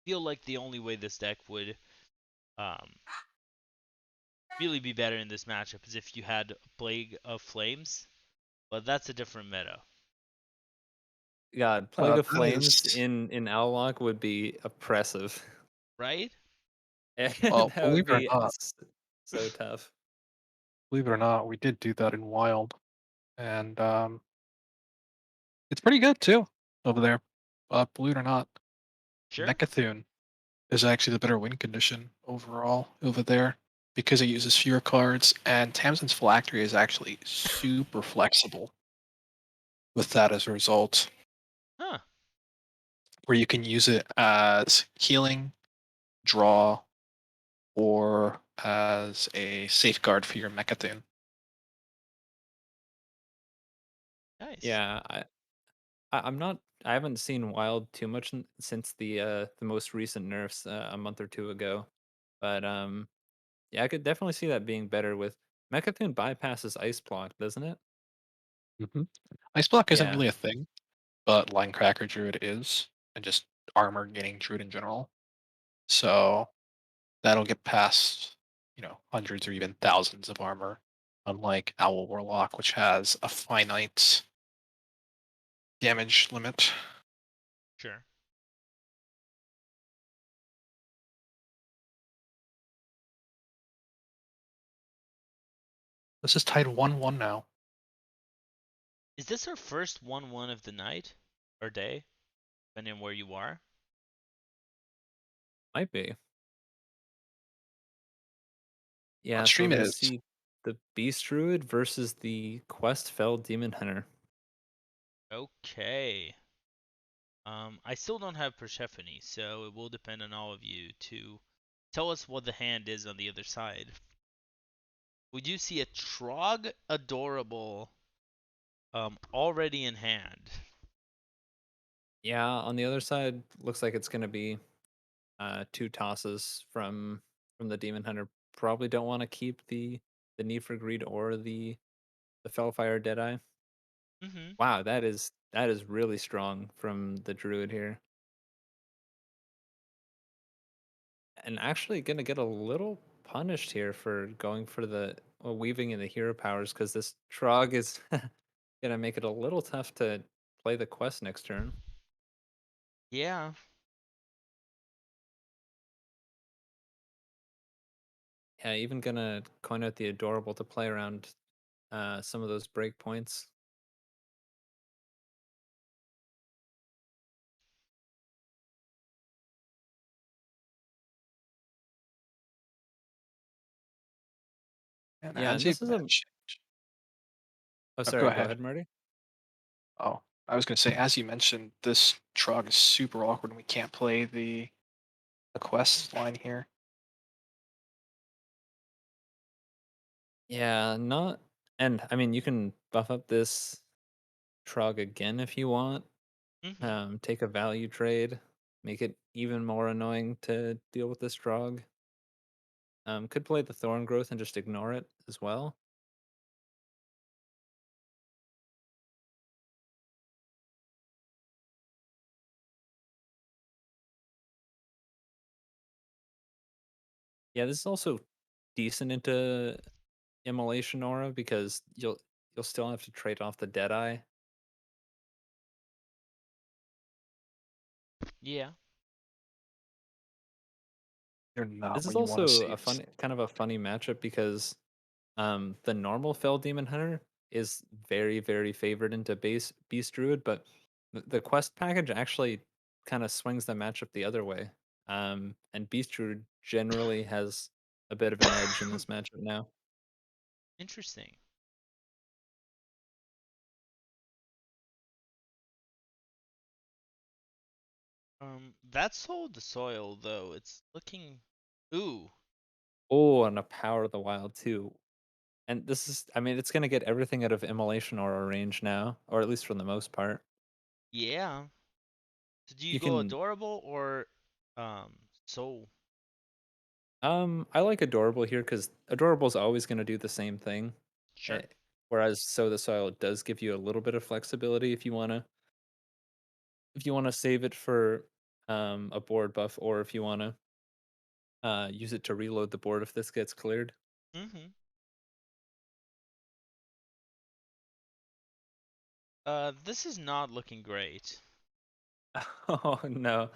Feel like the only way this deck would um really be better in this matchup is if you had Plague of Flames, but that's a different meta, God, Plague of That Flames is, in Owllock would be oppressive. right? And well, that would be so tough. believe it or not, we did do that in Wild, and it's pretty good too over there. Believe it or not, Sure. Mecha'thun is actually the better win condition overall over there because it uses fewer cards, and Tamsin's Phylactery is actually super flexible with that as a result, Huh. where you can use it as healing, draw, or as a safeguard for your Mecha'thun. Nice. Yeah, I'm not. I haven't seen Wild too much since the most recent nerfs a month or two ago, but yeah, I could definitely see that being better with Mecha'thun bypasses Ice Block, doesn't it? Hmm. Ice Block isn't Yeah, really a thing, but Linecracker Druid is, and just armor gaining Druid in general. So that'll get past, hundreds or even thousands of armor, unlike Owl Warlock, which has a finite damage limit. Sure. This is tied 1-1 now. Is this our first 1-1 of the night or day, depending on where you are? might be. On Yeah, so stream it we is. see the Beast Druid versus the Questfell Demon Hunter. Okay. I still don't have Persephone, so it will depend on all of you to tell us what the hand is on the other side. We do see a Trog Adorable already in hand. Yeah, on the other side, looks like it's gonna be two tosses from the Demon Hunter. Probably don't want to keep the the Need for Greed or the Fellfire Deadeye. Mm-hmm. Wow, that is really strong from the druid here. And actually gonna get a little punished here for going for the weaving in the hero powers because this Trog is gonna make it a little tough to play the quest next turn. Yeah. Yeah, even gonna coin out the adorable to play around some of those breakpoints. And Yeah, as and you this is a mentioned, oh oh, go sorry, go ahead. ahead, Marty. Oh, I was going to say, as you mentioned, this Trog is super awkward and we can't play the quest line here. Yeah, not and I mean you can buff up this Trog again if you want. Mm-hmm. Take a value trade, make it even more annoying to deal with this Trog. Could play the Thorn Growth and just ignore it as well. Yeah, this is also decent into Immolation Aura because you'll still have to trade off the Deadeye. Yeah. You're not This where is you want to also see a us. funny kind of a funny matchup because the normal Fell Demon Hunter is very, very favored into base Beast Druid, but the quest package actually kind of swings the matchup the other way. And Beast Druid generally has a bit of an edge in this matchup now. Interesting. That sold the soil though. It's looking. Ooh. Oh, and a Power of the Wild too. And this is, I mean, it's going to get everything out of Immolation Aura range now, or at least for the most part. Yeah. So do you You go can, adorable or soul? I like Adorable here because Adorable is always going to do the same thing. eh, Sure. Whereas Sow the Soil does give you a little bit of flexibility if you want to save it for a board buff, or if you want to use it to reload the board if this gets cleared. Mm-hmm. This is not looking great. Oh no,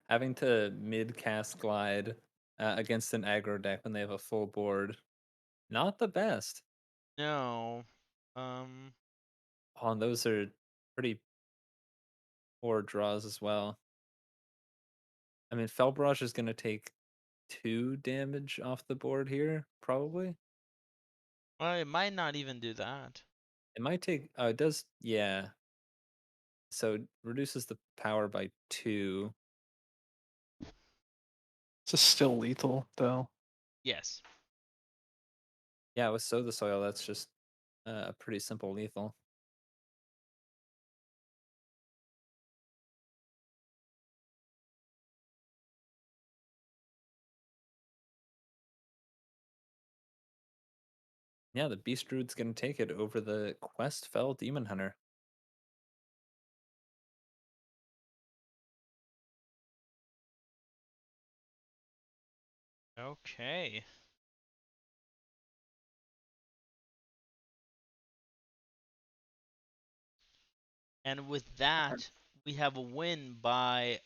having to mid cast glide against an aggro deck when they have a full board, not the best. No. Um. Oh, and those are pretty poor draws as well. I mean, Fell Barrage is going to take 2 damage off the board here, probably. Well, it might not even do that. It might take. Oh, it does. Yeah. So it reduces the power by 2. This is still lethal, though. Yes. Yeah, with Sow the Soil, that's just a pretty simple lethal. Yeah, the Beast Druid's going to take it over the Quest Fell Demon Hunter. Okay. And with that, we have a win by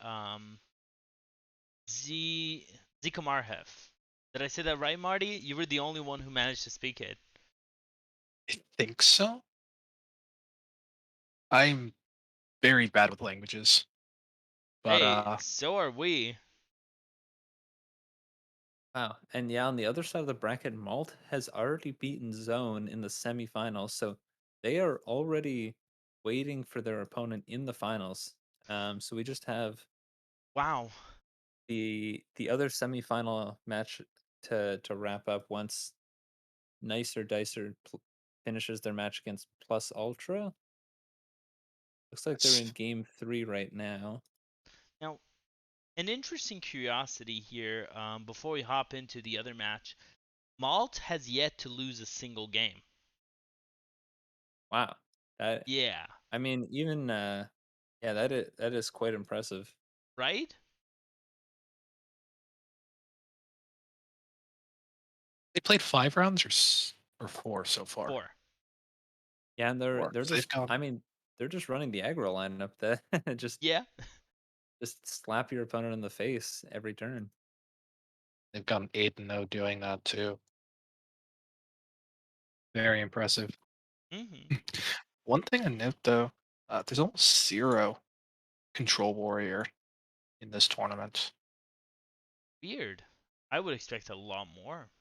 Zikamarhef. Did I say that right, Marty? You were the only one who managed to speak it. I think so. I'm very bad with languages, but Hey, so are we. Wow. And yeah, on the other side of the bracket, Malt has already beaten Zone in the semifinals. So they are already waiting for their opponent in the finals. So we just have Wow. the other semifinal match to wrap up once Nicer Dicer finishes their match against Plus Ultra. Looks like they're in game 3 right now. Now, an interesting curiosity here before we hop into the other match. Malt has yet to lose a single game. Wow. That Yeah, I mean, even yeah, that is quite impressive. right? They played 5 rounds or 4 so far. 4. Yeah, and they're 4. they're 'Cause they've just gone I mean, they're just running the aggro lineup that Yeah. just slap your opponent in the face every turn. they've gone 8-0 doing that too. Very impressive. Mhm. One thing to note though, there's almost zero control warrior in this tournament. Weird. I would expect a lot more.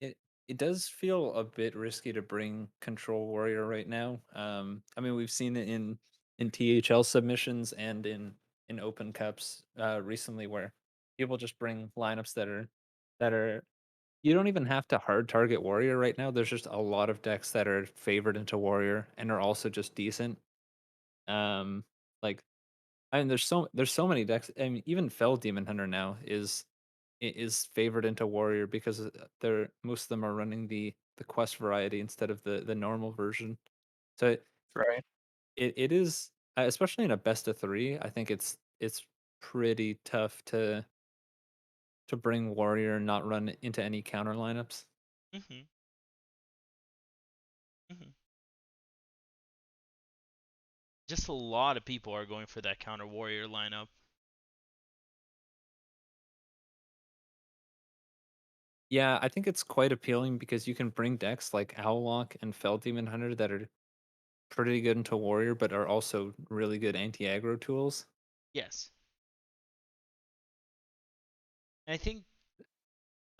It it does feel a bit risky to bring Control Warrior right now. I mean, we've seen it in THL submissions and in Open Cups recently, where people just bring lineups that are you don't even have to hard target Warrior right now. There's just a lot of decks that are favored into Warrior and are also just decent. Um, like I mean, there's so many decks. I mean, even Fell Demon Hunter now is favored into warrior because they're most of them are running the quest variety instead of the normal version. So Right. it is especially in a best of three. I think it's pretty tough to bring warrior and not run into any counter lineups. Mhm. Mhm. Just a lot of people are going for that counter warrior lineup. Yeah, I think it's quite appealing because you can bring decks like Owllock and Fell Demon Hunter that are pretty good into warrior, but are also really good anti aggro tools. Yes. And I think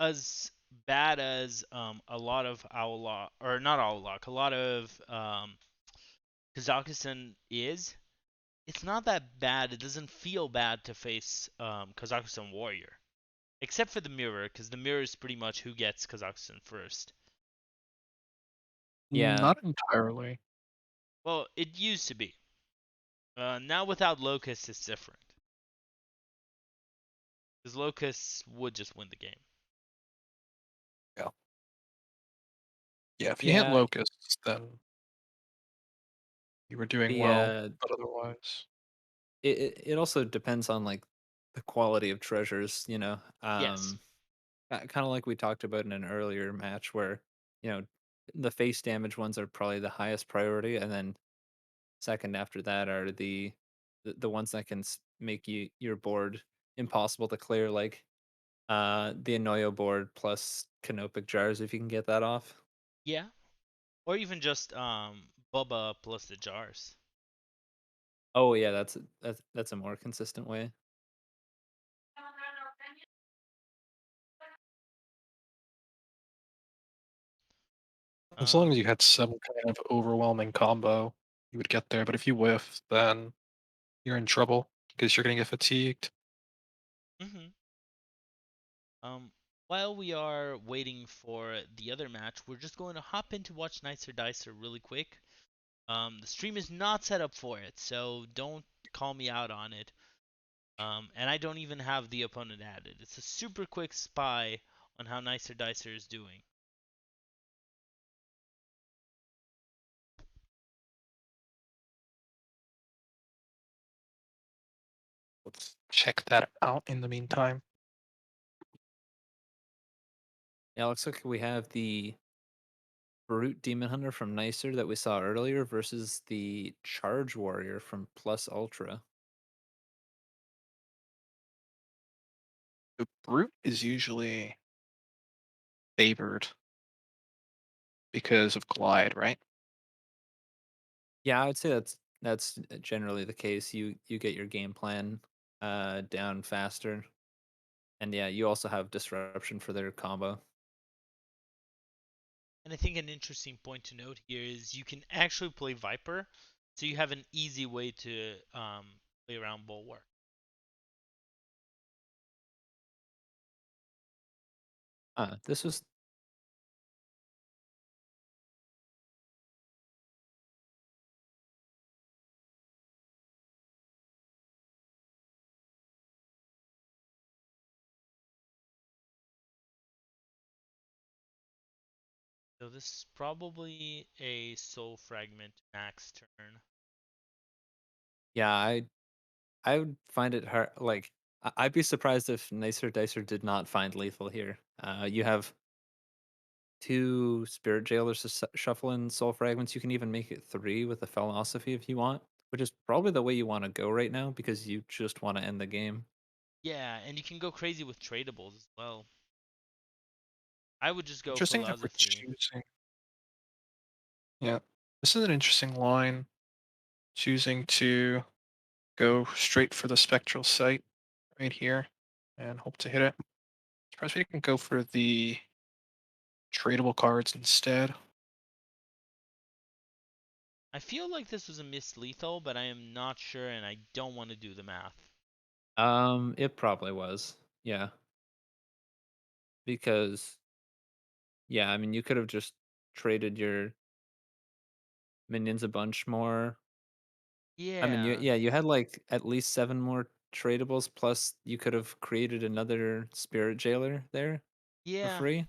as bad as a lot of Owllock, or not Owllock, a lot of Kazakhstan is, it's not that bad. It doesn't feel bad to face Kazakhstan Warrior. Except for the mirror, because the mirror is pretty much who gets Kazakhstan first. Yeah, Not entirely. Well, it used to be. Now without Locust, it's different. Because Locust would just win the game. Yeah. Yeah, if you hit yeah. locusts, then you were doing The well, but otherwise. it also depends on like the quality of treasures, Yes. kind of like we talked about in an earlier match where, you know, the face damage ones are probably the highest priority, and then second after that are the ones that can make your board impossible to clear, like the Annoyo board plus Canopic Jars if you can get that off. Yeah. Or even just Bubba plus the jars. Oh yeah, that's a more consistent way. As long Um, as you had some kind of overwhelming combo, you would get there. But if you whiff, then you're in trouble because you're going to get fatigued. mhm. Um, while we are waiting for the other match, we're just going to hop in to watch Nicer Dicer really quick. The stream is not set up for it, so don't call me out on it. And I don't even have the opponent added. It's a super quick spy on how Nicer Dicer is doing. Let's check that out in the meantime. Yeah, looks like we have the Brute Demon Hunter from Nicer that we saw earlier versus the Charge Warrior from Plus Ultra. The brute is usually favored because of Glide, right? Yeah, I would say that's generally the case. You get your game plan down faster. And yeah, you also have disruption for their combo. And I think an interesting point to note here is you can actually play Viper, so you have an easy way to play around Bulwark. This was this is probably a Soul Fragment max turn. Yeah, I would find it hard. Like I'd be surprised if Nicer Dicer did not find lethal here. You have two Spirit Jailers to shuffle in Soul Fragments. You can even make it three with a Philosophy if you want, which is probably the way you want to go right now because you just want to end the game. Yeah, and you can go crazy with tradables as well. I would just go Interesting that we're Philosophy. choosing. Yeah, this is an interesting line. Choosing to go straight for the spectral sight right here and hope to hit it. Perhaps we can go for the tradable cards instead. I feel like this was a missed lethal, but I am not sure and I don't want to do the math. It probably was. Yeah, because yeah, I mean you could have just traded your minions a bunch more. I mean, Yeah. you had like at least seven more tradables, plus you could have created another Spirit Jailer there for Yeah. free.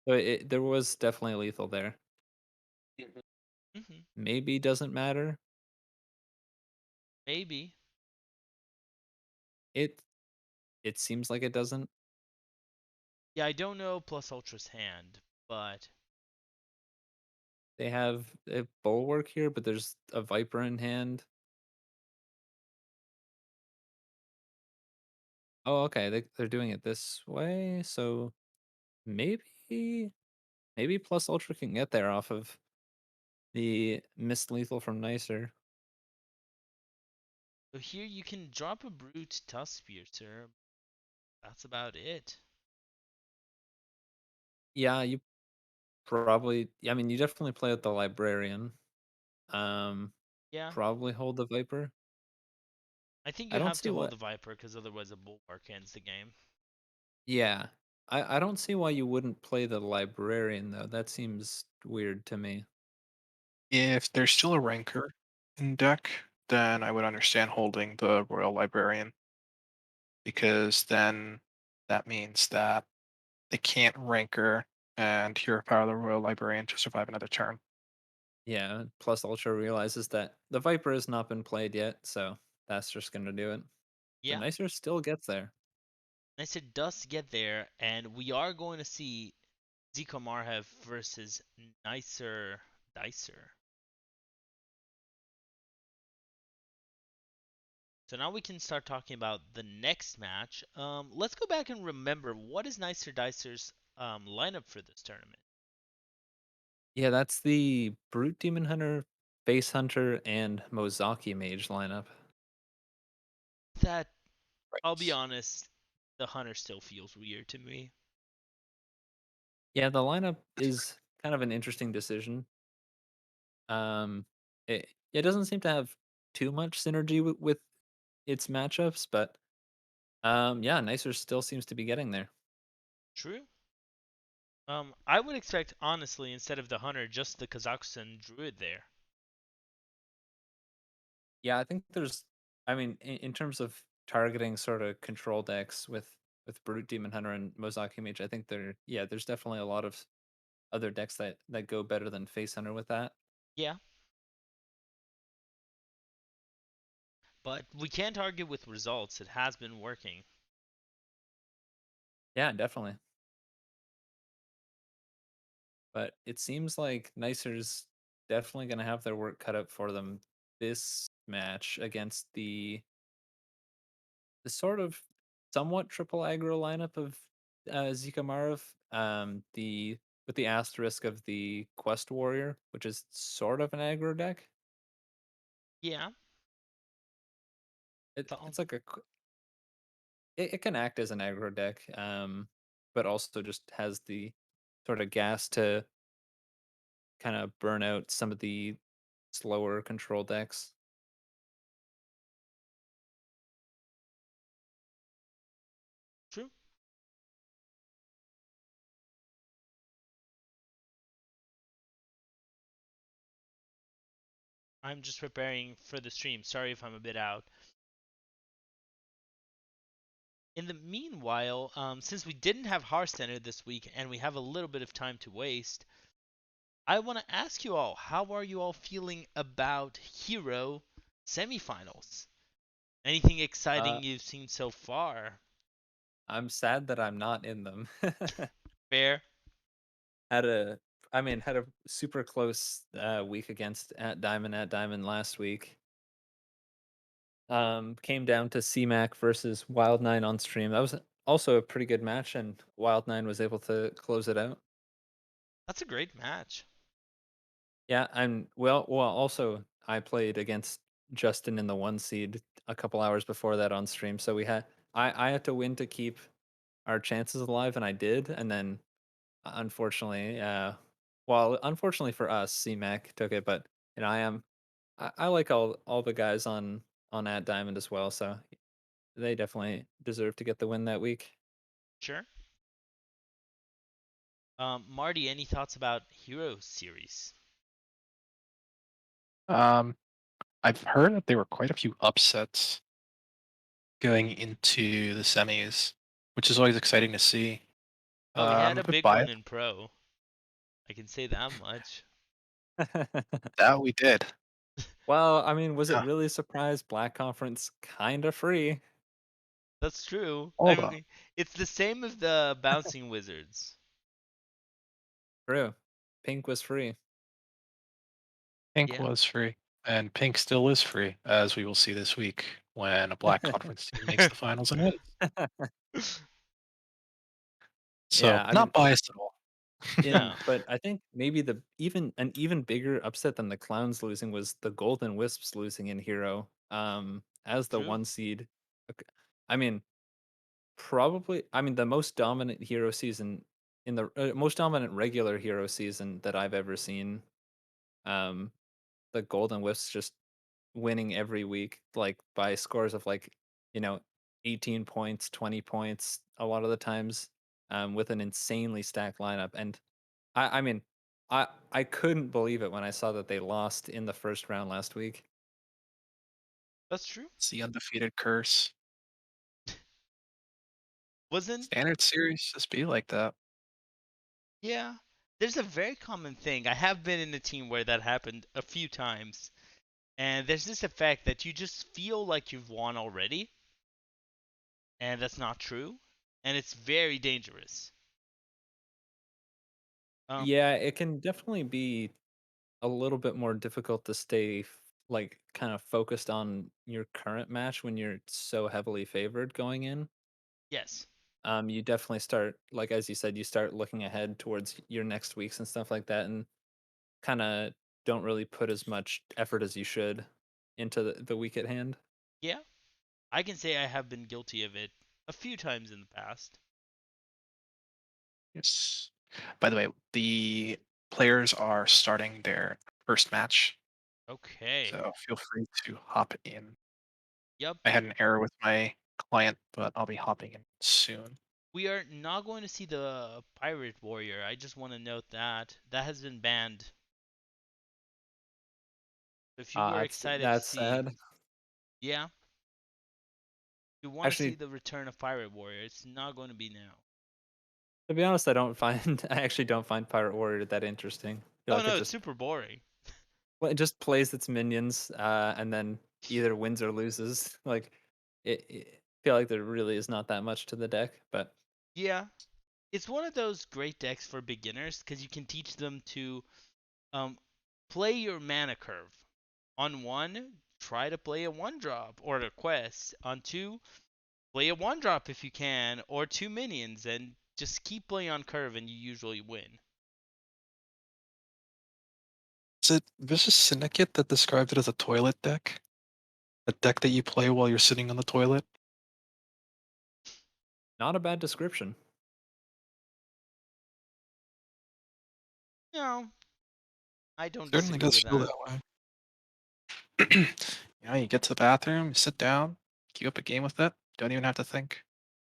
So there was definitely lethal there. Mhm. Maybe doesn't matter. Maybe. It it seems like it doesn't. Yeah, I don't know plus Ultra's hand, but They have a bulwark here, but there's a Viper in hand. Oh, okay. They're doing it this way, so maybe plus Ultra can get there off of the missed lethal from Nicer. so here you can drop a Brute Tusk Piercer. That's about it. Yeah, you probably. I mean, you definitely play with the Librarian. Um, Yeah. Probably hold the Viper. I think I you don't have see to hold what. the Viper because otherwise a Bulwark ends the game. Yeah, I don't see why you wouldn't play the Librarian though. That seems weird to me. If there's still a Rancor in deck, then I would understand holding the Royal Librarian, because then that means that they can't Rancor and Hero Power the Royal Librarian to survive another turn. Yeah. Plus, Ultra realizes that the Viper has not been played yet, so that's just gonna do it. So Yeah. Nicer still gets there. Nice it does get there, and we are going to see Zico Marhev versus Nicer Dicer. So now we can start talking about the next match. Let's go back and remember what is Nicer Dicer's lineup for this tournament. Yeah, that's the Brute Demon Hunter, Face Hunter, and Mozaki Mage lineup. That, I'll be Right. honest, the Hunter still feels weird to me. Yeah, the lineup is kind of an interesting decision. Um, it doesn't seem to have too much synergy with its matchups, but yeah, Nicer still seems to be getting there. True. I would expect honestly instead of the Hunter, just the Kazakhstan Druid there. Yeah, I think there's, I mean, in terms of targeting sort of control decks with Brute Demon Hunter and Mozaki Mage, I think there's definitely a lot of other decks that go better than Face Hunter with that. Yeah, but we can't argue with results. It has been working. Yeah, definitely. But it seems like Nicer's definitely going to have their work cut out for them this match against the sort of somewhat triple aggro lineup of Zika Marov, the with the asterisk of the Quest Warrior, which is sort of an aggro deck. Yeah, It's like it can act as an aggro deck, but also just has the sort of gas to kind of burn out some of the slower control decks. true. I'm just preparing for the stream. Sorry if I'm a bit out. In the meanwhile, since we didn't have Hearth Center this week and we have a little bit of time to waste, I want to ask you all, how are you all feeling about Hero semifinals? Anything Uh, exciting you've seen so far? I'm sad that I'm not in them. Fair? Had a, I mean, had a super close week against at Diamond last week. Came down to CMAC versus Wild9 on stream. That was also a pretty good match, and Wild9 was able to close it out. That's a great match. Yeah, and well, also I played against Justin in the 1 seed a couple hours before that on stream, so I had to win to keep our chances alive, and I did, and then unfortunately, unfortunately for us, CMAC took it, but I like all the guys on at Diamond as well, so they definitely deserve to get the win that week. Sure. Marty, any thoughts about Hero series? Um, I've heard that there were quite a few upsets going into the semis, which is always exciting to see. Oh, we had I'm a a bit big one biased. in pro. I can say that much. That we did. Well, I mean, was it Yeah, really a surprise? Black Conference kinda free. That's true. I hold on. mean, it's the same as the Bouncing Wizards. True. Pink was free. Pink Yeah. was free, and Pink still is free, as we will see this week when a Black Conference team makes the finals and wins. So, Yeah, I mean, not biased at all. in No. but I think maybe the even bigger upset than the Clowns losing was the Golden Wisps losing in Hero, as the True. 1 seed. Ok I mean, probably I mean, the most dominant Hero season in the most dominant regular Hero season that I've ever seen, um, the Golden Wisps just winning every week, like, by scores of, like, you know, 18 points, 20 points a lot of the times, with an insanely stacked lineup, and I mean, I couldn't believe it when I saw that they lost in the first round last week. That's true. It's the undefeated curse. Wasn't Standard series just be like that. Yeah. There's a very common thing. I have been in a team where that happened a few times. And there's this effect that you just feel like you've won already, and that's not true. And it's very dangerous. Um, Yeah, it can definitely be a little bit more difficult to stay like kind of focused on your current match when you're so heavily favored going in. yes. You definitely start, like as you said, you start looking ahead towards your next weeks and stuff like that, and kind of don't really put as much effort as you should into the week at hand. Yeah. I can say I have been guilty of it a few times in the past. Yes. By the way, the players are starting their first match, Okay. so feel free to hop in. Yep. I had an error with my client, but I'll be hopping in soon. We are not going to see the Pirate Warrior. I just want to note that. That has been banned. If you were excited to That's see, sad. yeah, you want to see Actually, the return of Pirate Warrior, it's not going to be now. to be honest, I don't find I actually don't find Pirate Warrior that interesting. I feel Oh like it no, it's just super boring. well, it just plays its minions, and then either wins or loses. Like I feel like there really is not that much to the deck, but Yeah, it's one of those great decks for beginners because you can teach them to um, play your mana curve. On one, try to play a one drop or a quest. On two, play a one drop if you can, or two minions, and just keep playing on curve, and you usually win. Is it Vicious Syndicate that described it as a toilet deck? A deck that you play while you're sitting on the toilet? not a bad description. No, I don't Certainly disagree does with feel that. that way. You get to the bathroom, you sit down, queue up a game with it, don't even have to think.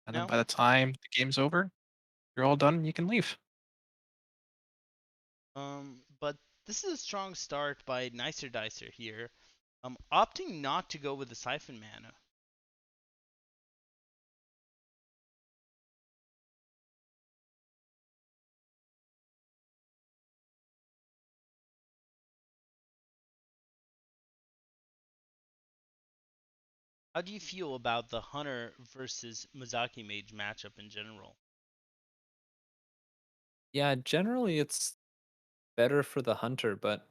And then No, by the time the game's over, you're all done and you can leave. but this is a strong start by Nicer Dicer here, opting not to go with the Siphon mana. How do you feel about the Hunter versus Mizaki Mage matchup in general? Yeah, generally it's better for the hunter, but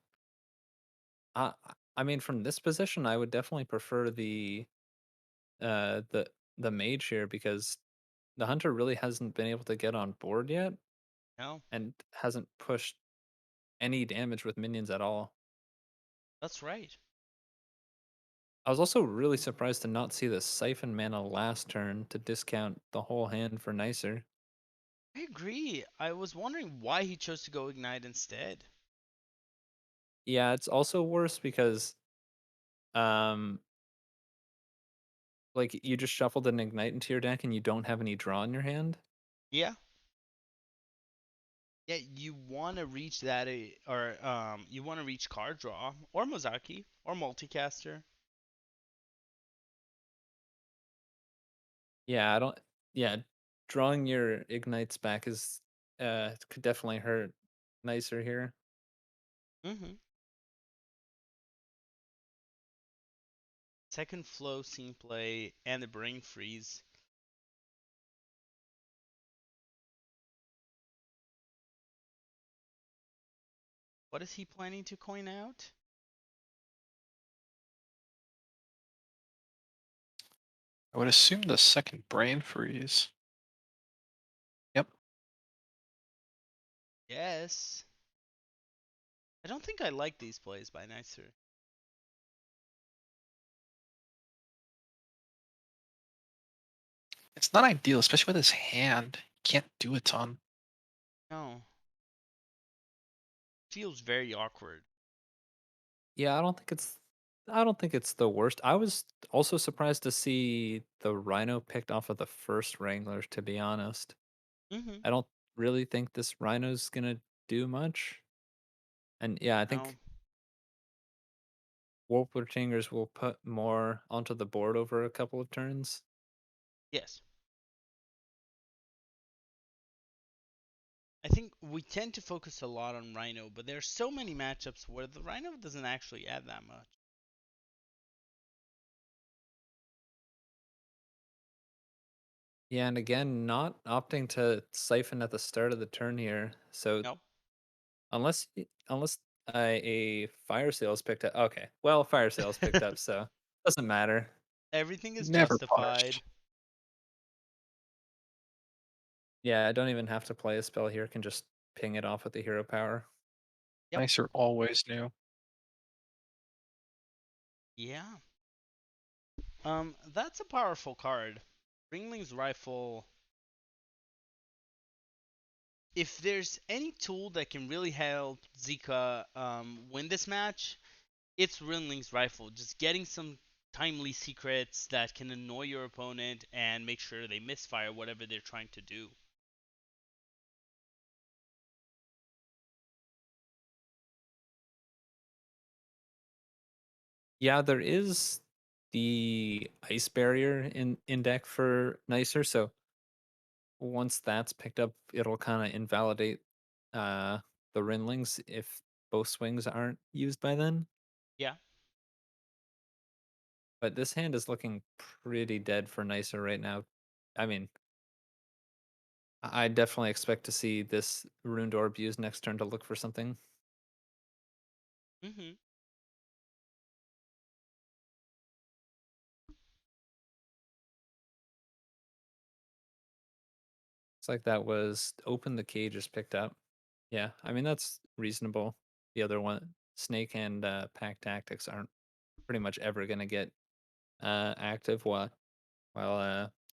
I mean, from this position, I would definitely prefer uh the the mage here because the hunter really hasn't been able to get on board yet No, and hasn't pushed any damage with minions at all. that's right. I was also really surprised to not see the Siphon mana last turn to discount the whole hand for Nicer. I agree. I was wondering why he chose to go Ignite instead. Yeah, it's also worse because um like you just shuffled an Ignite into your deck and you don't have any draw in your hand. Yeah. Yeah, you want to reach that, or you want to reach card draw, or Mozaki, or multicaster. Yeah, I don't yeah, drawing your Ignites back is could definitely hurt Nicer here. Mm-hmm. Second flow, scene play, and the brain freeze. What is he planning to coin out? I would assume the second brain freeze. Yep. Yes. I don't think I like these plays by Nicer. It's not ideal, especially with his hand. Can't do a ton. No. Feels very awkward. Yeah, I don't think it's the worst. I was also surprised to see the Rhino picked off of the first Wrangler, to be honest. Mm-hmm. I don't really think this Rhino's gonna do much. And yeah, I No. think Wolpertingers will put more onto the board over a couple of turns. Yes. I think we tend to focus a lot on Rhino, but there's so many matchups where the Rhino doesn't actually add that much. Yeah, and again, not opting to siphon at the start of the turn here. So No. unless a fire sale is picked up. Okay, well, fire sale is picked up, so doesn't matter. Everything is Never justified. punished. Yeah, I don't even have to play a spell here. Can just ping it off with the hero power. Yep. Nicer always knew. Yeah. That's a powerful card. Ringling's Rifle. If there's any tool that can really help Zika win this match, it's Ringling's Rifle. Just getting some timely secrets that can annoy your opponent and make sure they misfire whatever they're trying to do. Yeah, there is the ice barrier in deck for Nicer, so once that's picked up, it'll kind of invalidate uh the Rinlings if both swings aren't used by then. Yeah. But this hand is looking pretty dead for Nicer right now. I mean, I definitely expect to see this Runed Orb used next turn to look for something. Mhm. Looks like that was Open the Cage is picked up. Yeah, I mean that's reasonable. The other one, Snake and Pack Tactics aren't pretty much ever gonna get active while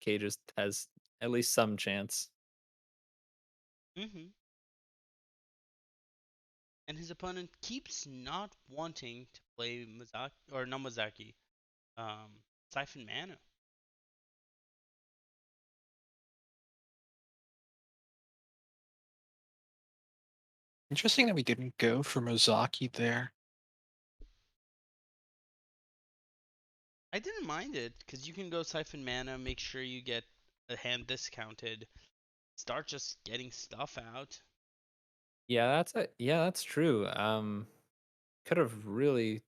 Cages has at least some chance. Mhm. And his opponent keeps not wanting to play Mizaki or not Mizaki, Siphon Mana. Interesting that we didn't go for Mozaki there. I didn't mind it because you can go Siphon Mana, make sure you get a hand discounted, start just getting stuff out. Yeah, that's true. Could have really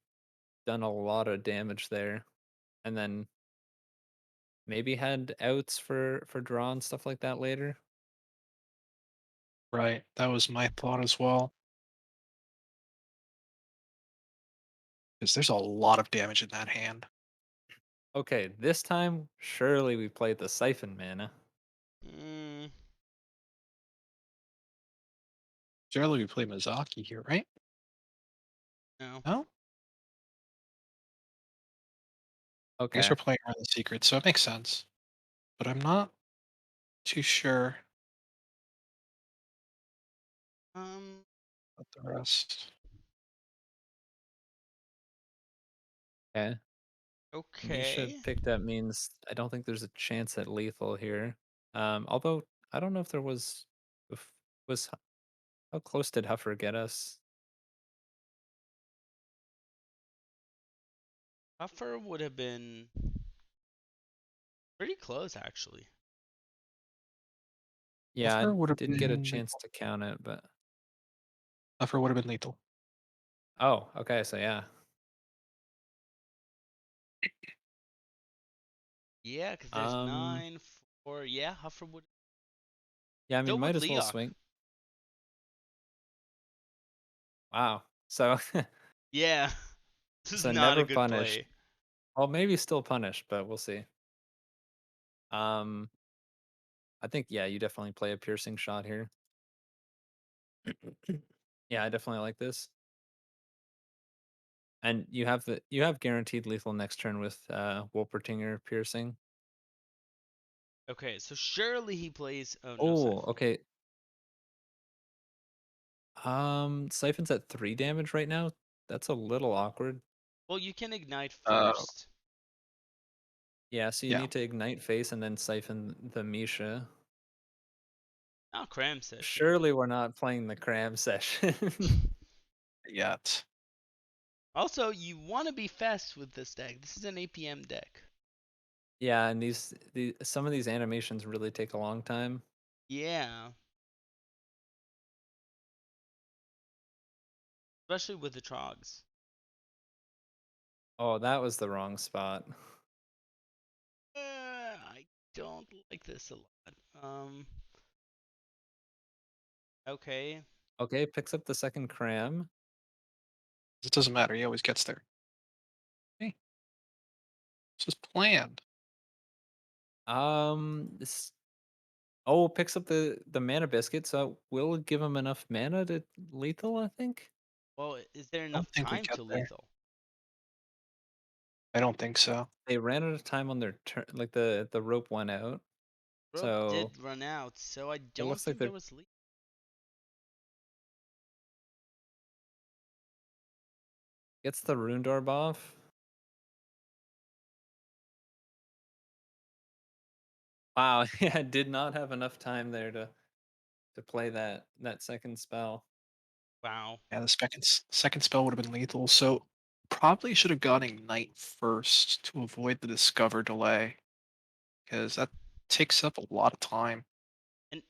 done a lot of damage there, and then maybe had outs for draw and stuff like that later. Right. That was my thought as well. Because there's a lot of damage in that hand. Okay, this time surely we played the Siphon mana. Mm, Generally, we play Mizaki here, right? no. No? I guess Okay. we're playing around the secret, so it makes sense. But I'm not too sure Um. about the rest. Okay. Misha Okay. picked up means I don't think there's a chance at lethal here. Although I don't know if there was if was how close did Huffer get us? Buffer would have been pretty close, actually. Yeah, I Buffer would have didn't get a been chance lethal. to count it, but Buffer would have been lethal. oh, okay, so yeah. Yeah, because there's Um, 9, 4. Yeah, Huffer would. yeah, I mean, Still with might as well Leok. swing. Wow. So Yeah. This is so not a never good punished. play. Well, maybe still punished, but we'll see. Um, I think yeah, you definitely play a piercing shot here. Yeah, I definitely like this. And you have guaranteed lethal next turn with Wolpertinger piercing. Okay, so surely he plays. Oh, no Oh, Siphon. okay. Siphon's at 3 damage right now. That's a little awkward. Well, you can ignite Uh, first. Yeah, so you yeah. need to ignite face and then siphon the Misha. Not cram session. Surely we're not playing the cram session. Yet. Also, you want to be fast with this deck. This is an APM deck. Yeah, and these some of these animations really take a long time. Yeah, especially with the Trogs. Oh, that was the wrong spot. I don't like this a lot. Okay. Okay, picks up the second cram. It doesn't matter. He always gets there. Hey, this is planned. This oh, picks up the mana biscuit, so will give him enough mana to lethal, I think. Well, is there I don't enough think we time get to there. lethal? I don't think so. They ran out of time on their turn, like the rope went out. Rope So did run out, so I it don't looks like think there they're was lethal. gets the rune orb off. Wow, yeah, did not have enough time there to play that second spell. Wow. Yeah, the second spell would have been lethal, so probably should have gone Ignite first to avoid the Discover delay, because that takes up a lot of time. And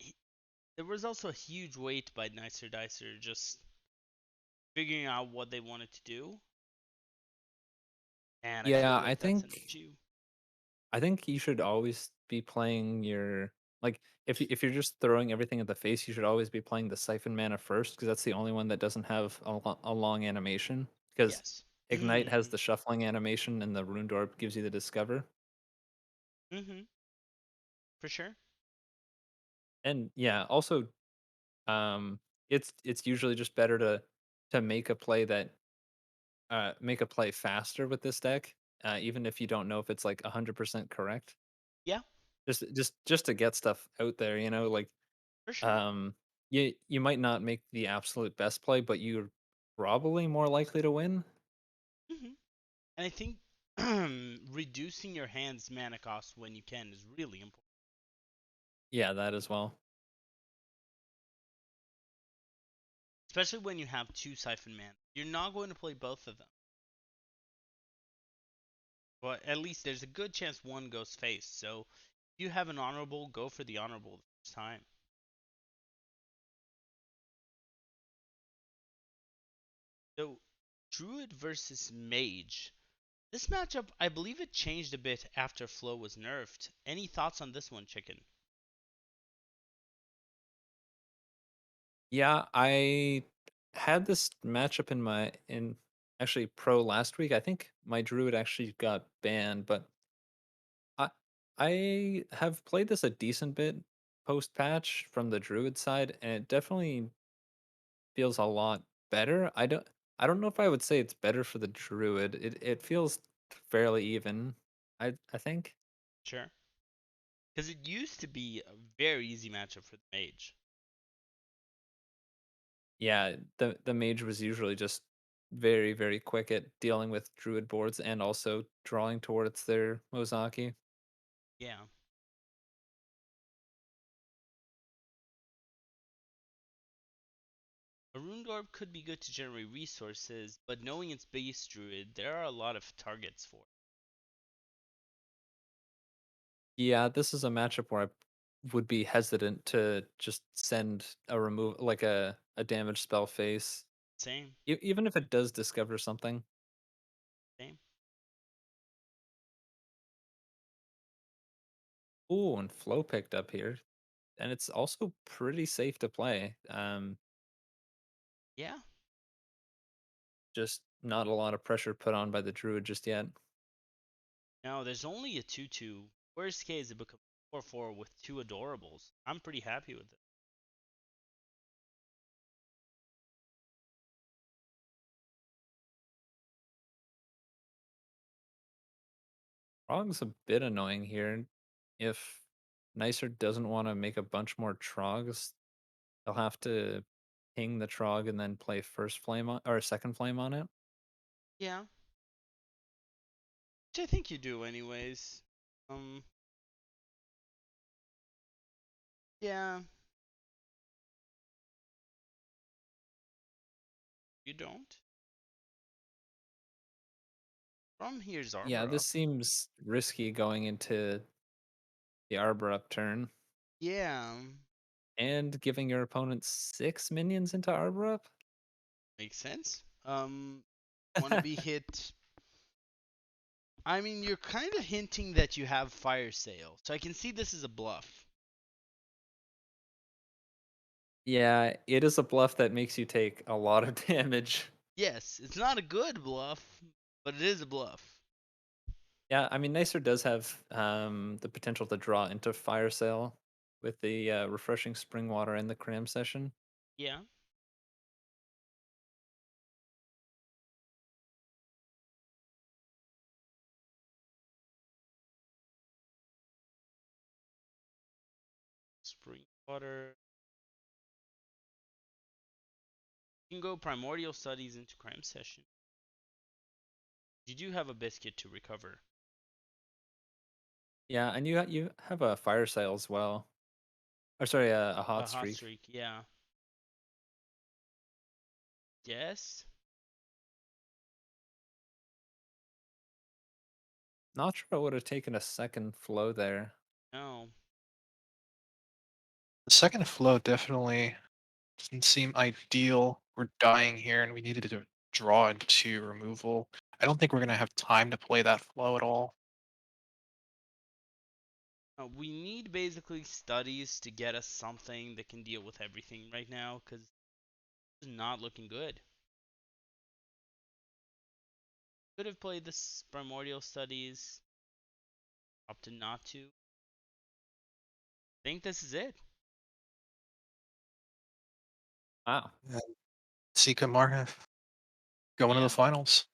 there was also a huge wait by Nicer Dicer just figuring out what they wanted to do. And I feel Yeah, like that's an issue. I think you should always be playing your like if you're just throwing everything at the face, you should always be playing the Siphon mana first because that's the only one that doesn't have a long animation. Because Yes. Ignite has the shuffling animation and the Rune Orb gives you the Discover. Mm-hmm. For sure. And yeah, also it's usually just better to make a play faster with this deck, even if you don't know if it's like 100% correct. Yeah, Just to get stuff out there, like for sure. um you might not make the absolute best play, but you're probably more likely to win. Mm-hmm. And I think reducing your hand's mana cost when you can is really important. Yeah, that as well. Especially when you have two Siphon mana. You're not going to play both of them. But at least there's a good chance one goes face. So if you have an honorable, go for the honorable the first time. So Druid versus Mage. This matchup, I believe it changed a bit after Flow was nerfed. Any thoughts on this one, Chicken? Yeah, I had this matchup in actually pro last week. I think my druid actually got banned, but I I have played this a decent bit post patch from the druid side, and it definitely feels a lot better. I don't know if I would say it's better for the druid. It feels fairly even. I think. Sure. Because it used to be a very easy matchup for the mage. Yeah, the mage was usually just very, very quick at dealing with druid boards and also drawing towards their Mozaki. Yeah. A Rune Orb could be good to generate resources, but knowing it's base druid, there are a lot of targets for it. Yeah, this is a matchup where I would be hesitant to just send a remove like a damage spell face, Same, even if it does discover something. same. Ooh, and flow picked up here, and it's also pretty safe to play. Yeah. Just not a lot of pressure put on by the druid just yet. Now, there's only a 2-2. Worst case, it becomes 4-4 with two adorables. I'm pretty happy with it. Trog's a bit annoying here. If Nicer doesn't want to make a bunch more Trogs, they'll have to ping the Trog and then play first flame on or second flame on it. Yeah, which I think you do anyways. Um, yeah, you don't. From here's Yeah, armor this up. seems risky going into the Arbor up turn Yeah, and giving your opponent 6 minions into Arbor up. makes sense. Want to be hit. I mean, you're kind of hinting that you have fire sale, so I can see this as a bluff. Yeah, it is a bluff that makes you take a lot of damage. Yes, it's not a good bluff, but it is a bluff. Yeah, I mean, Nicer does have the potential to draw into Fire Sale with the refreshing spring water and the cram session. Yeah. Spring water. You can go primordial studies into crime session. You do have a biscuit to recover. Yeah, and you have a Fire Sale as well. Or sorry, a A Hot hot Streak. streak, yeah. Yes. Not sure I would have taken a second flow there. No. The second flow definitely doesn't seem ideal. We're dying here, and we needed to draw into removal. I don't think we're gonna have time to play that flow at all. We need basically studies to get us something that can deal with everything right now, because it's not looking good. Could have played this primordial studies. Opted not to. Think this is it. Wow. And Sika Marhev going to the Yeah. finals.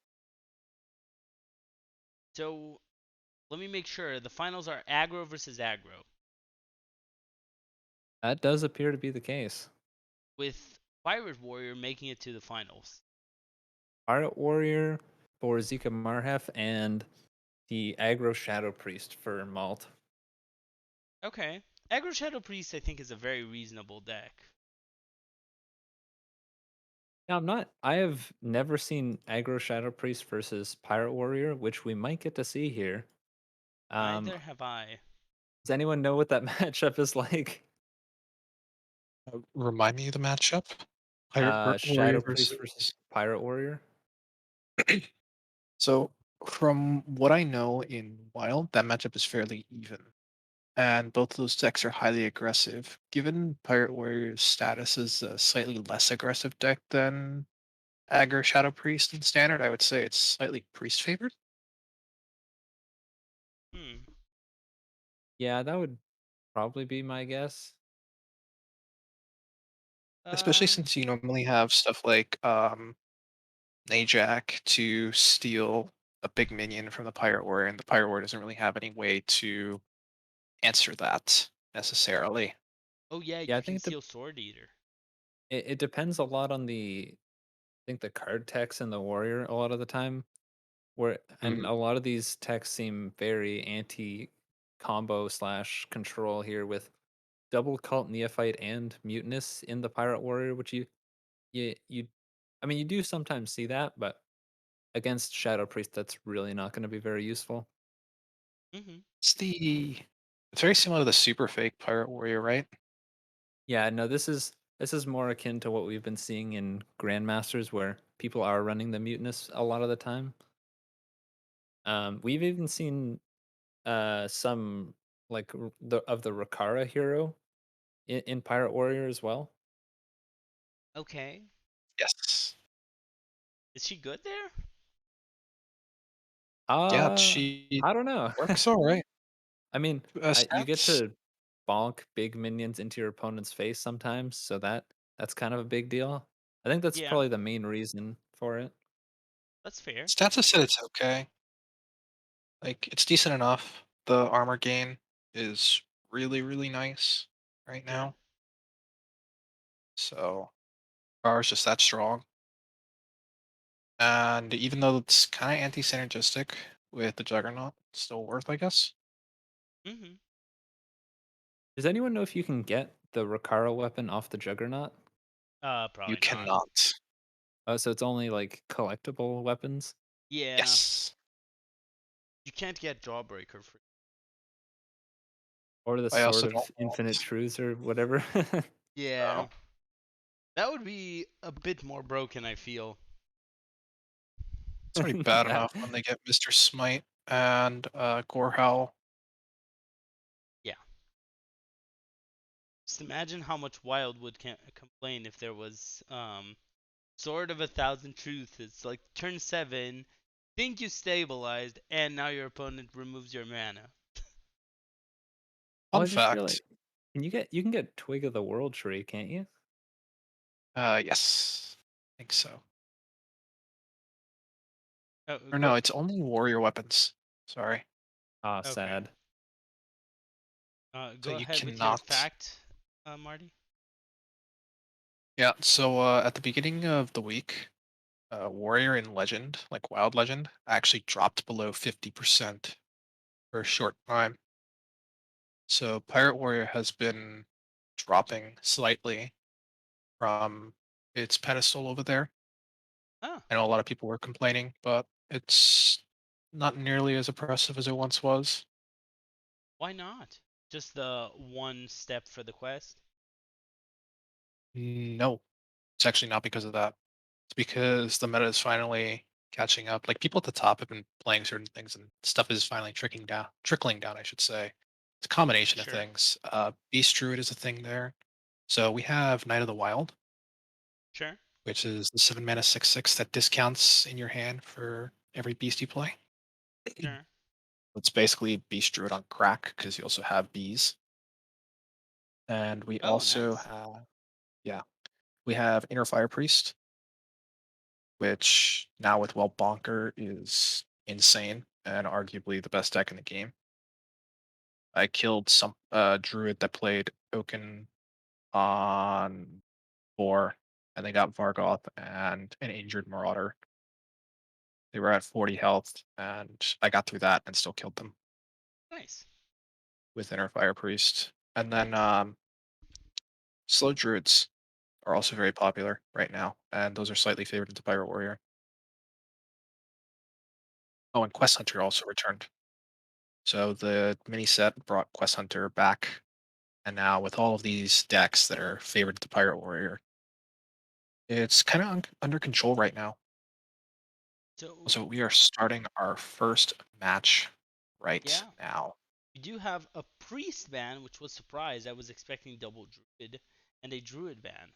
So let me make sure. The finals are aggro versus aggro, That does appear to be the case. with Pirate Warrior making it to the finals. Pirate Warrior for Zika Marhef and the Aggro Shadow Priest for Malt. Okay. Aggro Shadow Priest, I think, is a very reasonable deck. Now, I have never seen Aggro Shadow Priest versus Pirate Warrior, which we might get to see here. Um, Neither have I. does anyone know what that matchup is like? Remind me of the matchup. Pirate Shadow Warrior Priest versus versus. Pirate Warrior. So From what I know in Wild, that matchup is fairly even. And both of those decks are highly aggressive. Given Pirate Warrior's status as a slightly less aggressive deck than Aggro Shadow Priest in Standard, I would say it's slightly Priest favored. Hmm. Yeah, that would probably be my guess. Especially Um. since you normally have stuff like Najak to steal a big minion from the Pirate Warrior, and the Pirate Warrior doesn't really have any way to answer that necessarily. Oh yeah, Yeah, you I can think steal Sword Eater. it depends a lot on I think the card text in the warrior a lot of the time. Where and Mm. a lot of these texts seem very anti combo slash control here with double cult neophyte and mutinous in the pirate warrior, which you I mean you do sometimes see that, but against shadow priest that's really not going to be very useful. Mm-hmm. It's very similar to the super fake Pirate Warrior, right? Yeah, no, this is more akin to what we've been seeing in grandmasters where people are running the mutinous a lot of the time. We've even seen some like the Rakara hero in Pirate Warrior as well. Okay. Yes. Is she good there? Yeah, Uh, she I don't know. works all right. I mean, you get Stats. to bonk big minions into your opponent's face sometimes, so that's kind of a big deal. I think that's Yeah, probably the main reason for it. that's fair. Stats have said it's okay. Like it's decent enough. The armor gain is really, really nice right Sure. now. So Power's just that strong. And even though it's kind of anti-synergistic with the Juggernaut, it's still worth, I guess. Mm-hmm. Does anyone know if you can get the Rakara weapon off the Juggernaut? You Probably not. cannot. Oh, so it's only like collectible weapons? Yeah, Yes. you can't get Jawbreaker for. Or the I Sword also don't of Infinite Truths or whatever? know. Yeah, that would be a bit more broken, I feel. It's already bad That enough when they get Mr. Smite and Gorehowl. Yeah. Just imagine how much Wild would complain if there was Sword of a Thousand Truths. It's like turn 7, think you stabilized, and now your opponent removes your mana. well, Fun I just fact. realized you can get Twig of the World Tree, can't you? Yes. I think so. Oh, Or no, go. it's only warrior weapons. Sorry. Ah, Okay. sad. So Go you ahead with your cannot. fact, Marty. Yeah, so at the beginning of the week, warrior in legend, like wild legend, actually dropped below 50% for a short time. So pirate warrior has been dropping slightly from its pedestal over there. Oh, I know a lot of people were complaining, but it's not nearly as oppressive as it once was. why not? Just the one step for the quest. No, it's actually not because of that. It's because the meta is finally catching up. Like people at the top have been playing certain things, and stuff is finally trickling down. I should say. It's a combination of Sure. things. Beast Druid is a thing there. So we have Knight of the Wild, Sure. which is the 7 mana 6/6 that discounts in your hand for every beast you play. Sure. It's basically Beast Druid on crack because you also have bees. And we Oh, also nice. have, yeah, we have Inner Fire Priest, which now with Well Bonker is insane and arguably the best deck in the game. I killed some druid that played Oaken on 4, and they got Vargoth and an injured Marauder. They were at 40 health, and I got through that and still killed them Nice. with Inner Fire Priest. And then Slow Druids are also very popular right now, and those are slightly favored into Pirate Warrior. Oh, and Quest Hunter also returned. So the mini set brought Quest Hunter back, and now with all of these decks that are favored to Pirate Warrior, it's kind of under control right now. So So we are starting our first match right yeah, now. we do have a priest ban, which was surprised. I was expecting double druid and a druid ban.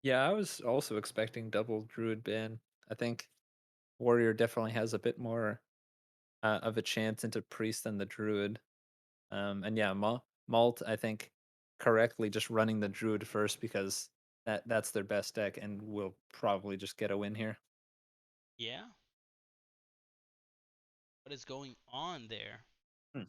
Yeah, I was also expecting double druid ban. I think warrior definitely has a bit more of a chance into priest than the druid. And yeah, Malt, I think correctly just running the druid first because that's their best deck and will probably just get a win here. Yeah, what is going on there? Hmm.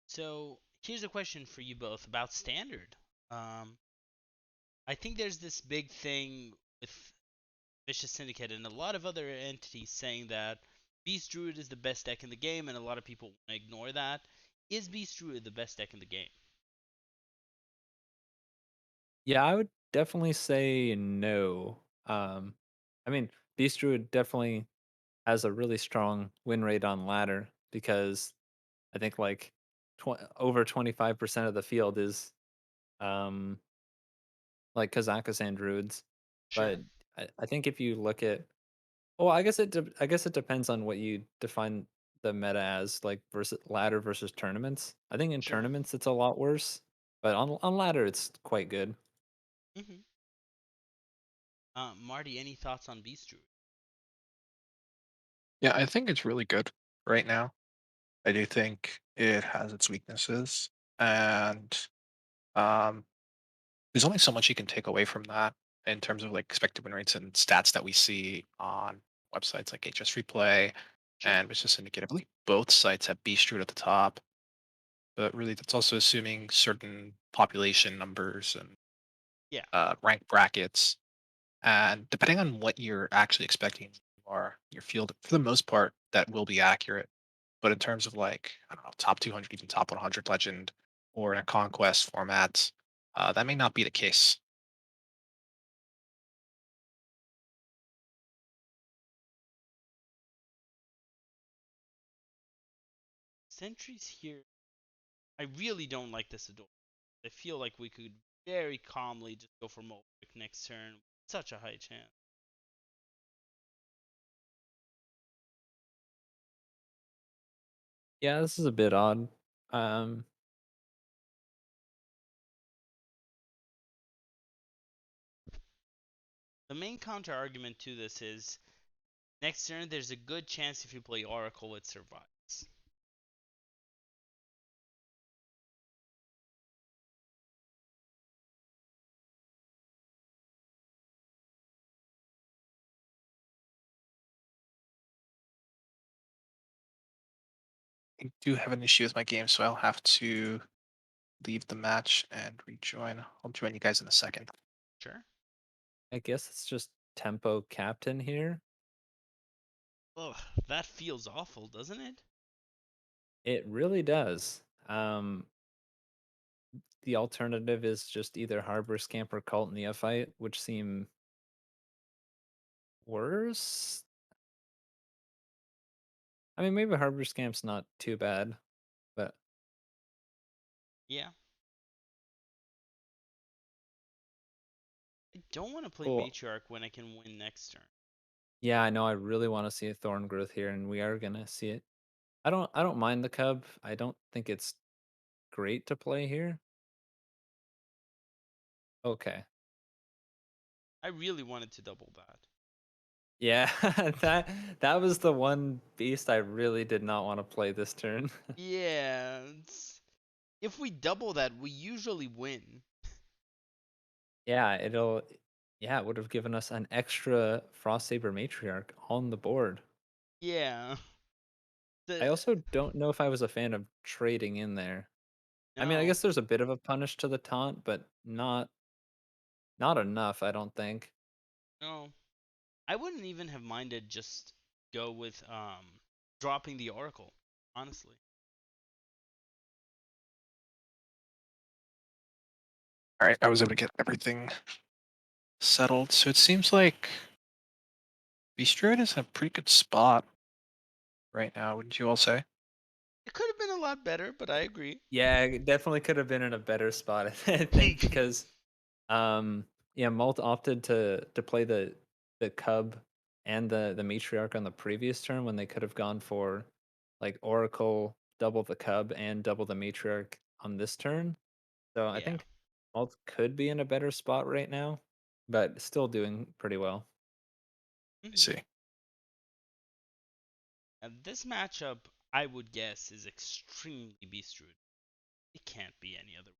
So here's a question for you both about standard. Um, I think there's this big thing with Vicious Syndicate and a lot of other entities saying that Beast Druid is the best deck in the game, and a lot of people want to ignore that. Is Beast Druid the best deck in the game? Yeah, I would definitely say no. I mean, Beast Druid definitely has a really strong win rate on ladder because I think like over 25% of the field is um like Kazakhstan druids. Sure, But I think if you look at well, I guess it depends on what you define the meta as, like versus ladder versus tournaments. I think in sure. tournaments it's a lot worse, but on ladder it's quite good. hmm Marty, any thoughts on Beast Druid? Yeah, I think it's really good right now. I do think it has its weaknesses, and um, there's only so much you can take away from that in terms of like expected win rates and stats that we see on websites like HS Replay Sure. and Vicious Syndicate. I believe both sites have Beast Root at the top, but really that's also assuming certain population numbers and Yeah. rank brackets. And depending on what you're actually expecting or your field, for the most part, that will be accurate. But in terms of like, I don't know, top 200, even top 100 legend or in a conquest format, that may not be the case. Sentries here. I really don't like this Adore. I feel like we could very calmly just go for Molric next turn. Such a high chance. Yeah, this is a bit odd. Um, The main counter argument to this is next turn there's a good chance if you play Oracle it survives. I do have an issue with my game, so I'll have to leave the match and rejoin. I'll join you guys in a second. Sure. I guess it's just tempo captain here. Ugh, that feels awful, doesn't it? It really does. The alternative is just either Harbor Scamp or Cult Neophyte, which seem worse. I mean, maybe Harbor Scamp's not too bad, but Yeah. I don't want to play oh, Matriarch when I can win next turn. yeah, I know. I really want to see a Thorn Growth here, and we are gonna see it. I don't mind the Cub. I don't think it's great to play here. Okay. I really wanted to double that. Yeah, that was the one beast I really did not want to play this turn. Yeah. If we double that, we usually win. Yeah, it would have given us an extra Frost Saber Matriarch on the board. Yeah. I The also don't know if I was a fan of trading in there. I mean, I no, guess there's a bit of a punish to the taunt, but not enough, I don't think. no. I wouldn't even have minded just go with dropping the Oracle, honestly. All right, I was able to get everything settled. So it seems like Beast Druid is in a pretty good spot right now, wouldn't you all say? It could have been a lot better, but I agree. Yeah, it definitely could have been in a better spot, I think, because yeah, Malt opted to play the Cub and the Matriarch on the previous turn when they could have gone for like Oracle, double the Cub and double the Matriarch on this turn. So I Yeah. think Malt could be in a better spot right now, but still doing pretty well. I Hmm. see. And this matchup, I would guess, is extremely beast root. It can't be any other.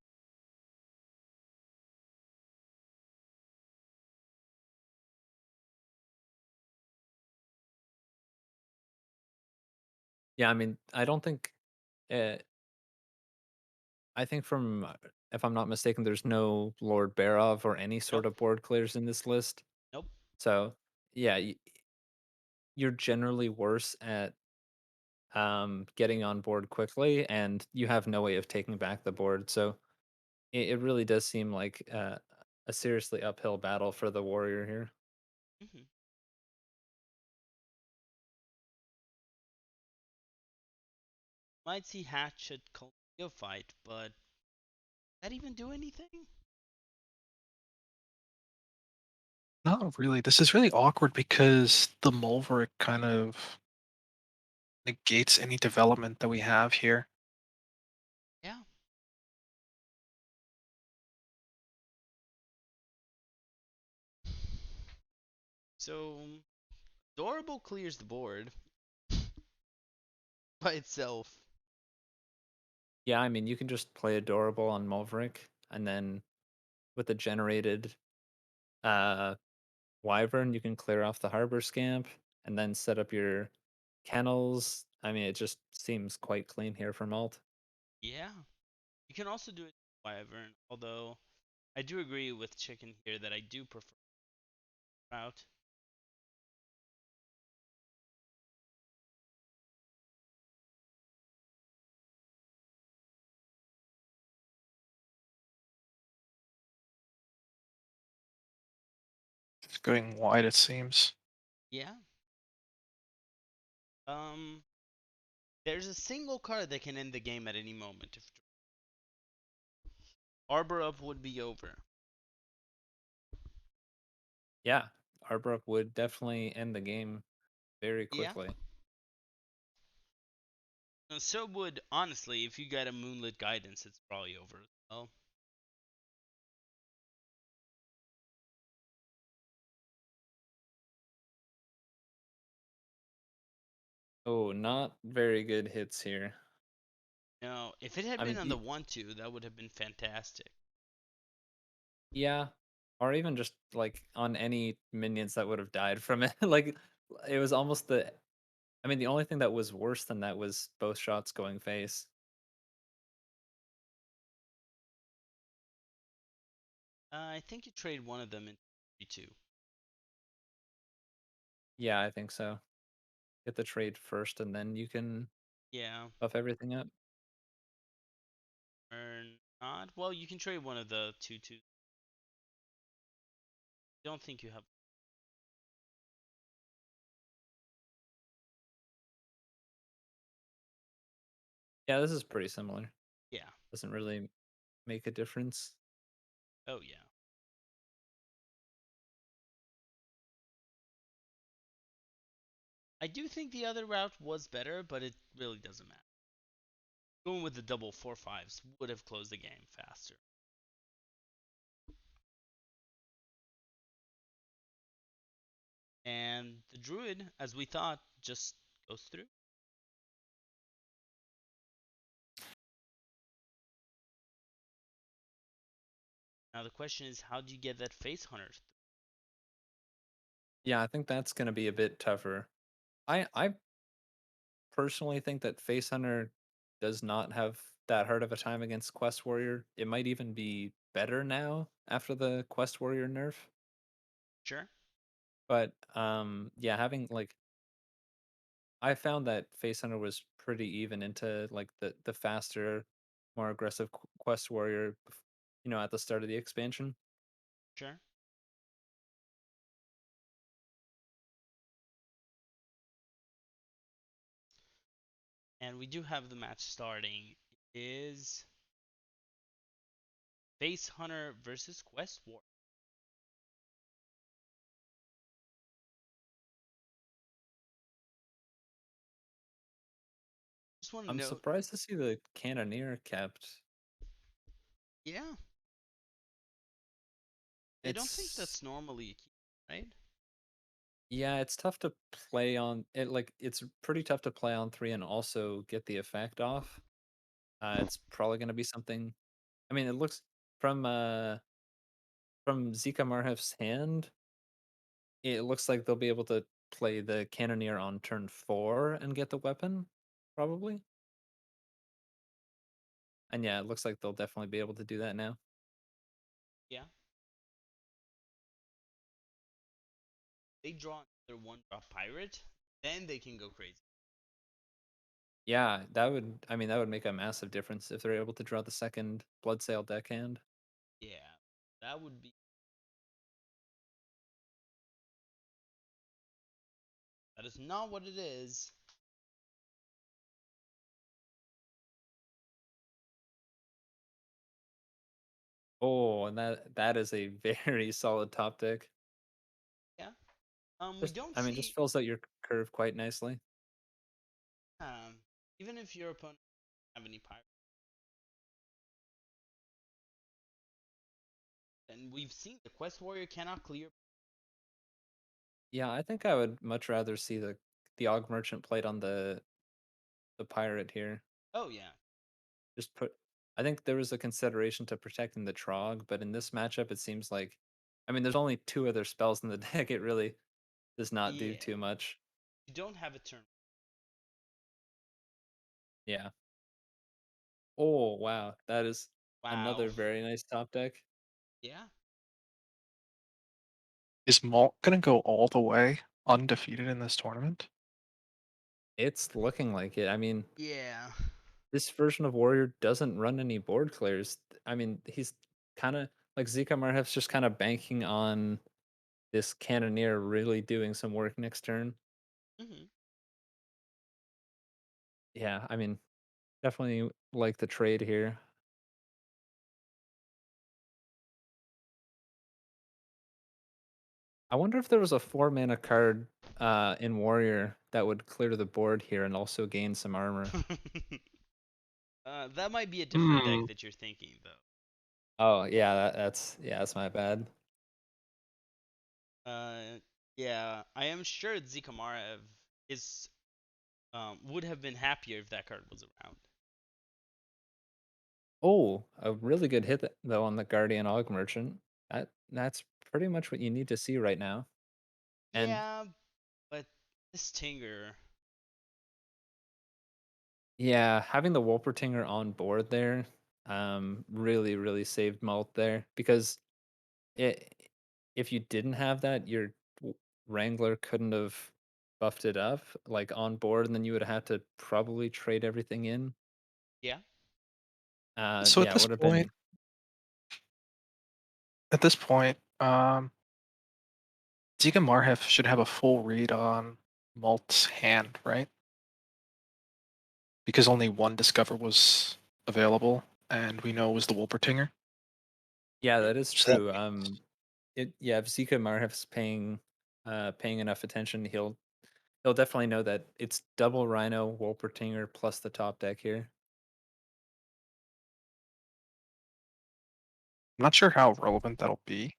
Yeah, I mean, I don't think uh, I think from if I'm not mistaken, there's no Lord Barov or any sort Nope. of board clears in this list. Nope. So yeah, you're generally worse at getting on board quickly, and you have no way of taking back the board. So it really does seem like a seriously uphill battle for the warrior here. Hmm. Might see Hatchet Kaleo fight, but that even do anything? Not really. This is really awkward because the Mulver kind of negates any development that we have here. Yeah. So Adorable clears the board by itself. Yeah, I mean, you can just play Adorable on Mulverick, and then with the generated uh, Wyvern, you can clear off the Harbor Scamp, and then set up your kennels. I mean, it just seems quite clean here for Malt. Yeah. You can also do it Wyvern, although I do agree with Chicken here that I do prefer route. It's going wide, it seems. Yeah. Um there's a single card that can end the game at any moment. If Arbor up would be over. Yeah, Arbrook would definitely end the game very Yeah. quickly. So would honestly, if you get a Moonlit Guidance, it's probably over as well. Oh, not very good hits here. No, if it had I been mean, on the 1-2, that would have been fantastic. yeah, or even just like on any minions that would have died from it. Like it was almost the. I mean, the only thing that was worse than that was both shots going face. I think you trade one of them in 3-2. Yeah, I think so. Get the trade first, and then you can Yeah, buff everything up. or not. Well, you can trade one of the 2-2. Don't think you have. Yeah, this is pretty similar. Yeah. Doesn't really make a difference. Oh yeah. I do think the other route was better, but it really doesn't matter. Going with the double 4-5s would have closed the game faster. And the druid, as we thought, just goes through. Now the question is, how do you get that face hunter? Yeah, I think that's going to be a bit tougher. I personally think that Face Hunter does not have that hard of a time against Quest Warrior. It might even be better now after the Quest Warrior nerf. Sure. But yeah, having like I found that Face Hunter was pretty even into like the faster, more aggressive Quest Warrior, at the start of the expansion. Sure. and we do have the match starting. It is Face Hunter versus Quest War. Just want to I'm note, surprised to see the Cannoneer kept. yeah, I don't think It's that's normally a key, right? yeah, it's tough to play on it. Like it's pretty tough to play on 3 and also get the effect off. It's probably going to be something. I mean, it looks from Zika Marhef's hand, it looks like they'll be able to play the Cannoneer on turn 4 and get the weapon, probably. And yeah, it looks like they'll definitely be able to do that now. Yeah. They draw another one drop pirate, then they can go crazy. Yeah, I mean, that would make a massive difference if they're able to draw the second Bloodsail deckhand. Yeah, that would be. That is not what it is. Oh, and that is a very solid top deck. Yeah. We don't I mean, just see. fills out your curve quite nicely. Um, Even if your opponent doesn't have any pirates, and we've seen the Quest Warrior cannot clear. Yeah, I think I would much rather see the Og Merchant played on the pirate here. Oh yeah. Just put I think there was a consideration to protecting the Trog, but in this matchup it seems like I mean there's only two other spells in the deck. It really does not do Yeah. too much. You don't have a turn. Yeah. Oh, wow. That is Wow. another very nice top deck. Yeah. Is Malt gonna go all the way undefeated in this tournament? It's looking like it. I mean, Yeah. this version of Warrior doesn't run any board clears. I mean, he's kind of like Zika Marhef's just kind of banking on this Cannoneer really doing some work next turn. Hmm. Yeah, I mean, definitely like the trade here. I wonder if there was a 4 mana card in Warrior that would clear the board here and also gain some armor. That might be a different deck Hmm. that you're thinking, though. Oh yeah, that's my bad. Uh, yeah, I am sure Zikamarev is would have been happier if that card was around. Oh, a really good hit though on the Guardian Og Merchant. That's pretty much what you need to see right now. And Yeah, but this Tinger, yeah, having the Wolpertinger on board there, really, really saved Malt there because it if you didn't have that, your Wrangler couldn't have buffed it up like on board, and then you would have to probably trade everything in. yeah. So Yeah, it would have been. at this point, Ziga Marhef should have a full read on Malt's hand, right? Because only one Discover was available, and we know it was the Wolpertinger. Yeah, that is So that true. If Zika Marhef's paying enough attention, he'll definitely know that it's double Rhino, Wolpertinger plus the top deck here. I'm not sure how relevant that'll be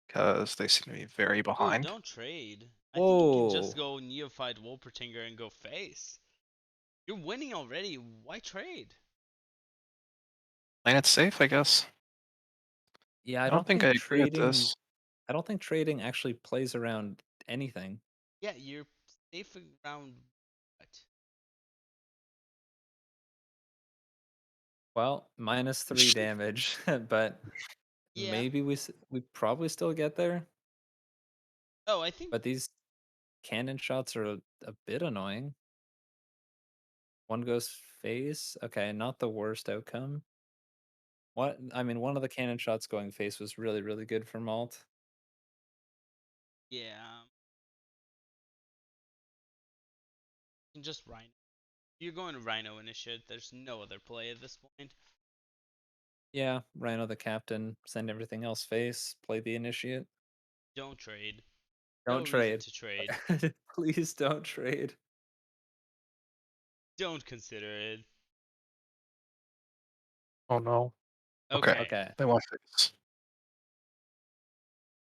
because they seem to be very Ooh, behind. don't trade. I think you can just Whoa! go Neophyte Wolpertinger and go face. You're winning already. Why trade? Playing it safe, I guess. Yeah, I don't think I agree with this. I don't think trading actually plays around anything. Yeah, you're safe around what? Well, -3 damage, but Yeah. maybe we probably still get there. Oh, I think. But these cannon shots are a bit annoying. One goes face. Okay, not the worst outcome. What I mean, one of the cannon shots going face was really, really good for Malt. Yeah. You can just Rhino. You're going to Rhino Initiate. There's no other play at this point. Yeah, Rhino the captain, send everything else face, play the initiate. Don't trade. No Don't reason trade. to trade. Please don't trade. Don't consider it. Oh no. Okay. Okay. Okay. They want face.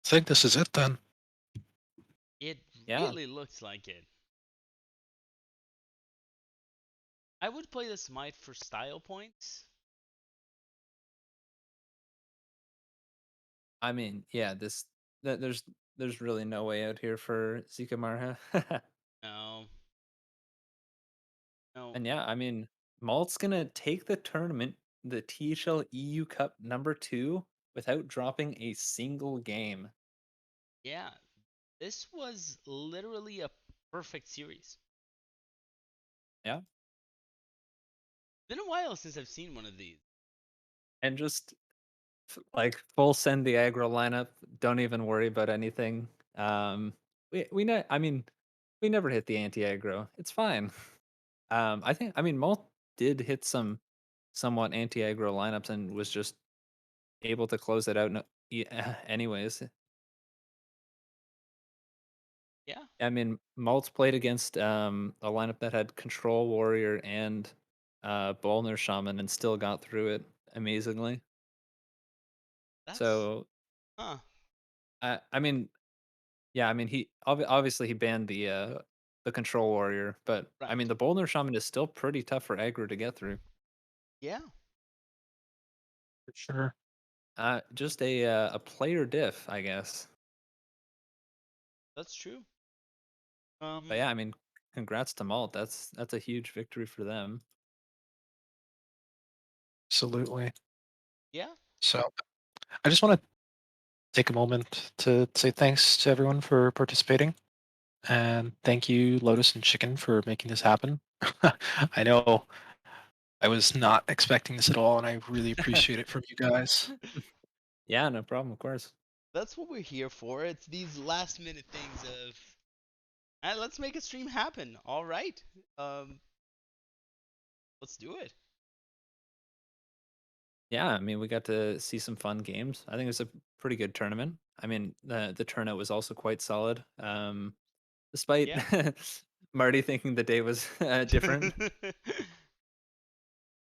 I think this is it then. It Yeah. really looks like it. I would play the Smite for style points. I mean, yeah, there's really no way out here for Zika Marha. No. No. And yeah, I mean, Malt's gonna take the tournament, the THL EU Cup #2, without dropping a single game. Yeah. This was literally a perfect series. Yeah. Been a while since I've seen one of these. And just like full send the aggro lineup. Don't even worry about anything. We know. I mean, we never hit the anti aggro. It's fine. I mean Malt did hit some somewhat anti aggro lineups and was just able to close it out. Yeah, anyways, Yeah. I mean Malt played against a lineup that had Control Warrior and Bolner Shaman and still got through it amazingly. That's So huh. I mean, yeah, I mean, obviously he banned the Control Warrior, but I mean, Right. the Boulder Shaman is still pretty tough for aggro to get through. Yeah. For sure. Just a player diff, I guess. That's true. But yeah, I mean, congrats to Malt. That's a huge victory for them. Absolutely. Yeah. So I just want to take a moment to say thanks to everyone for participating. And thank you, Lotus and Chicken, for making this happen. I know I was not expecting this at all, and I really appreciate it from you guys. Yeah, no problem, of course. That's what we're here for. It's these last minute things of let's make a stream happen. All right. Um let's do it. Yeah, I mean, we got to see some fun games. I think it was a pretty good tournament. I mean, the turnout was also quite solid. Despite Yeah. Marty thinking the day was different.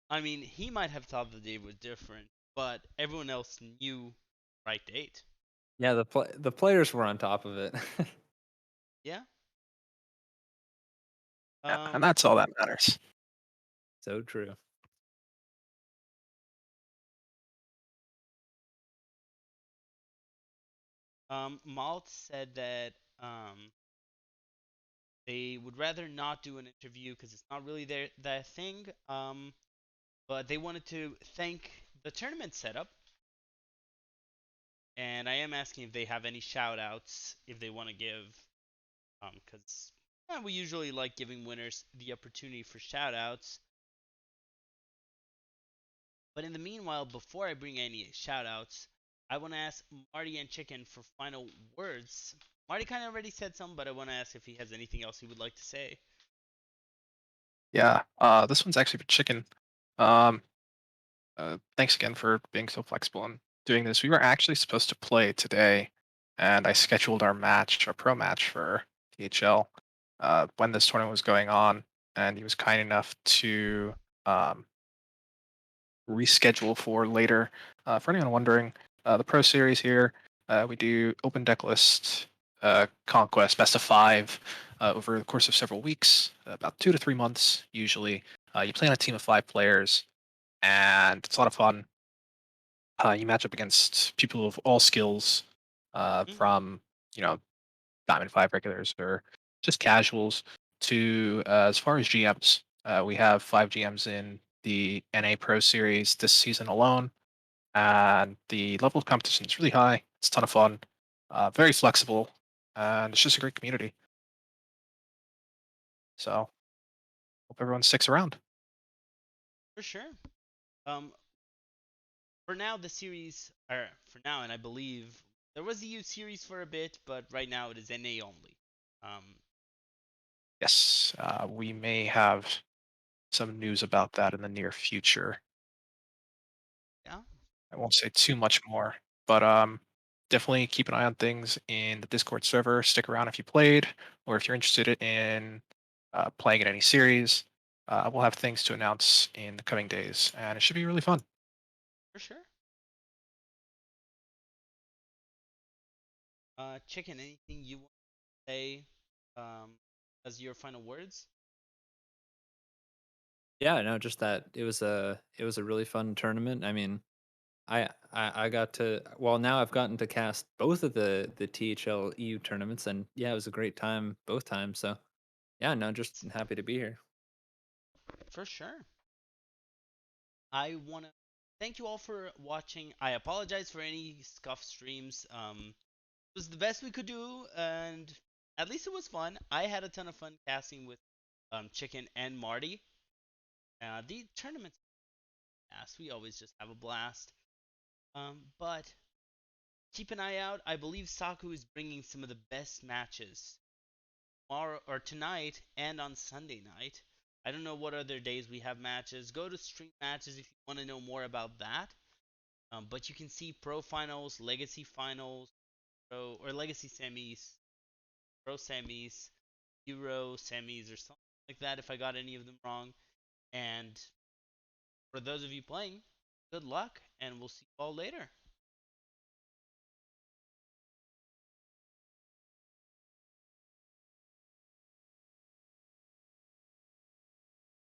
I mean, he might have thought the day was different, but everyone else knew right date. Yeah, the players were on top of it. Yeah. Yeah, and Um that's all that matters. So true. Malt said that um they would rather not do an interview because it's not really their thing. But they wanted to thank the tournament setup, and I am asking if they have any shout outs if they want to give, because we usually like giving winners the opportunity for shout outs. But in the meanwhile, before I bring any shout outs, I want to ask Marty and Chicken for final words. Marty kind of already said some, but I want to ask if he has anything else he would like to say. Yeah, this one's actually for Chicken. Um, Thanks again for being so flexible and doing this. We were actually supposed to play today, and I scheduled our match, our pro match for THL, when this tournament was going on, and he was kind enough to um, reschedule for later. For anyone wondering, the Pro Series here, we do open deck list conquest, best of five, over the course of several weeks, about 2 to 3 months usually. You play on a team of 5 players, and it's a lot of fun. You match up against people of all skills, Mm-hmm. from Diamond Five regulars or just casuals to as far as GMs. We have 5 GMs in the NA Pro Series this season alone, and the level of competition is really high. It's a ton of fun, very flexible, and it's just a great community. So hope everyone sticks around. For sure. Um, for now, the series, or for now, and I believe there was a EU series for a bit, but right now it is NA only. Um, Yes, we may have some news about that in the near future. Yeah. I won't say too much more, but definitely keep an eye on things in the Discord server. Stick around if you played, or if you're interested in playing in any series. We'll have things to announce in the coming days, and it should be really fun. For sure. Chicken, anything you want to say as your final words? Yeah, no, just that it was a really fun tournament. I mean, I got to, well, now I've gotten to cast both of the THL EU tournaments, and yeah, it was a great time both times. So yeah, no, just happy to be here. For sure. I want to thank you all for watching. I apologize for any scuffed streams. It was the best we could do, and at least it was fun. I had a ton of fun casting with Chicken and Marty. The tournaments, yes, we always just have a blast. But keep an eye out. I believe Saku is bringing some of the best matches tomorrow or tonight and on Sunday night. I don't know what other days we have matches. Go to Stream Matches if you want to know more about that. But you can see Pro Finals, Legacy Finals, Pro or Legacy Semis, Pro Semis, Euro Semis, or something like that. If I got any of them wrong. And for those of you playing, good luck, and we'll see you all later.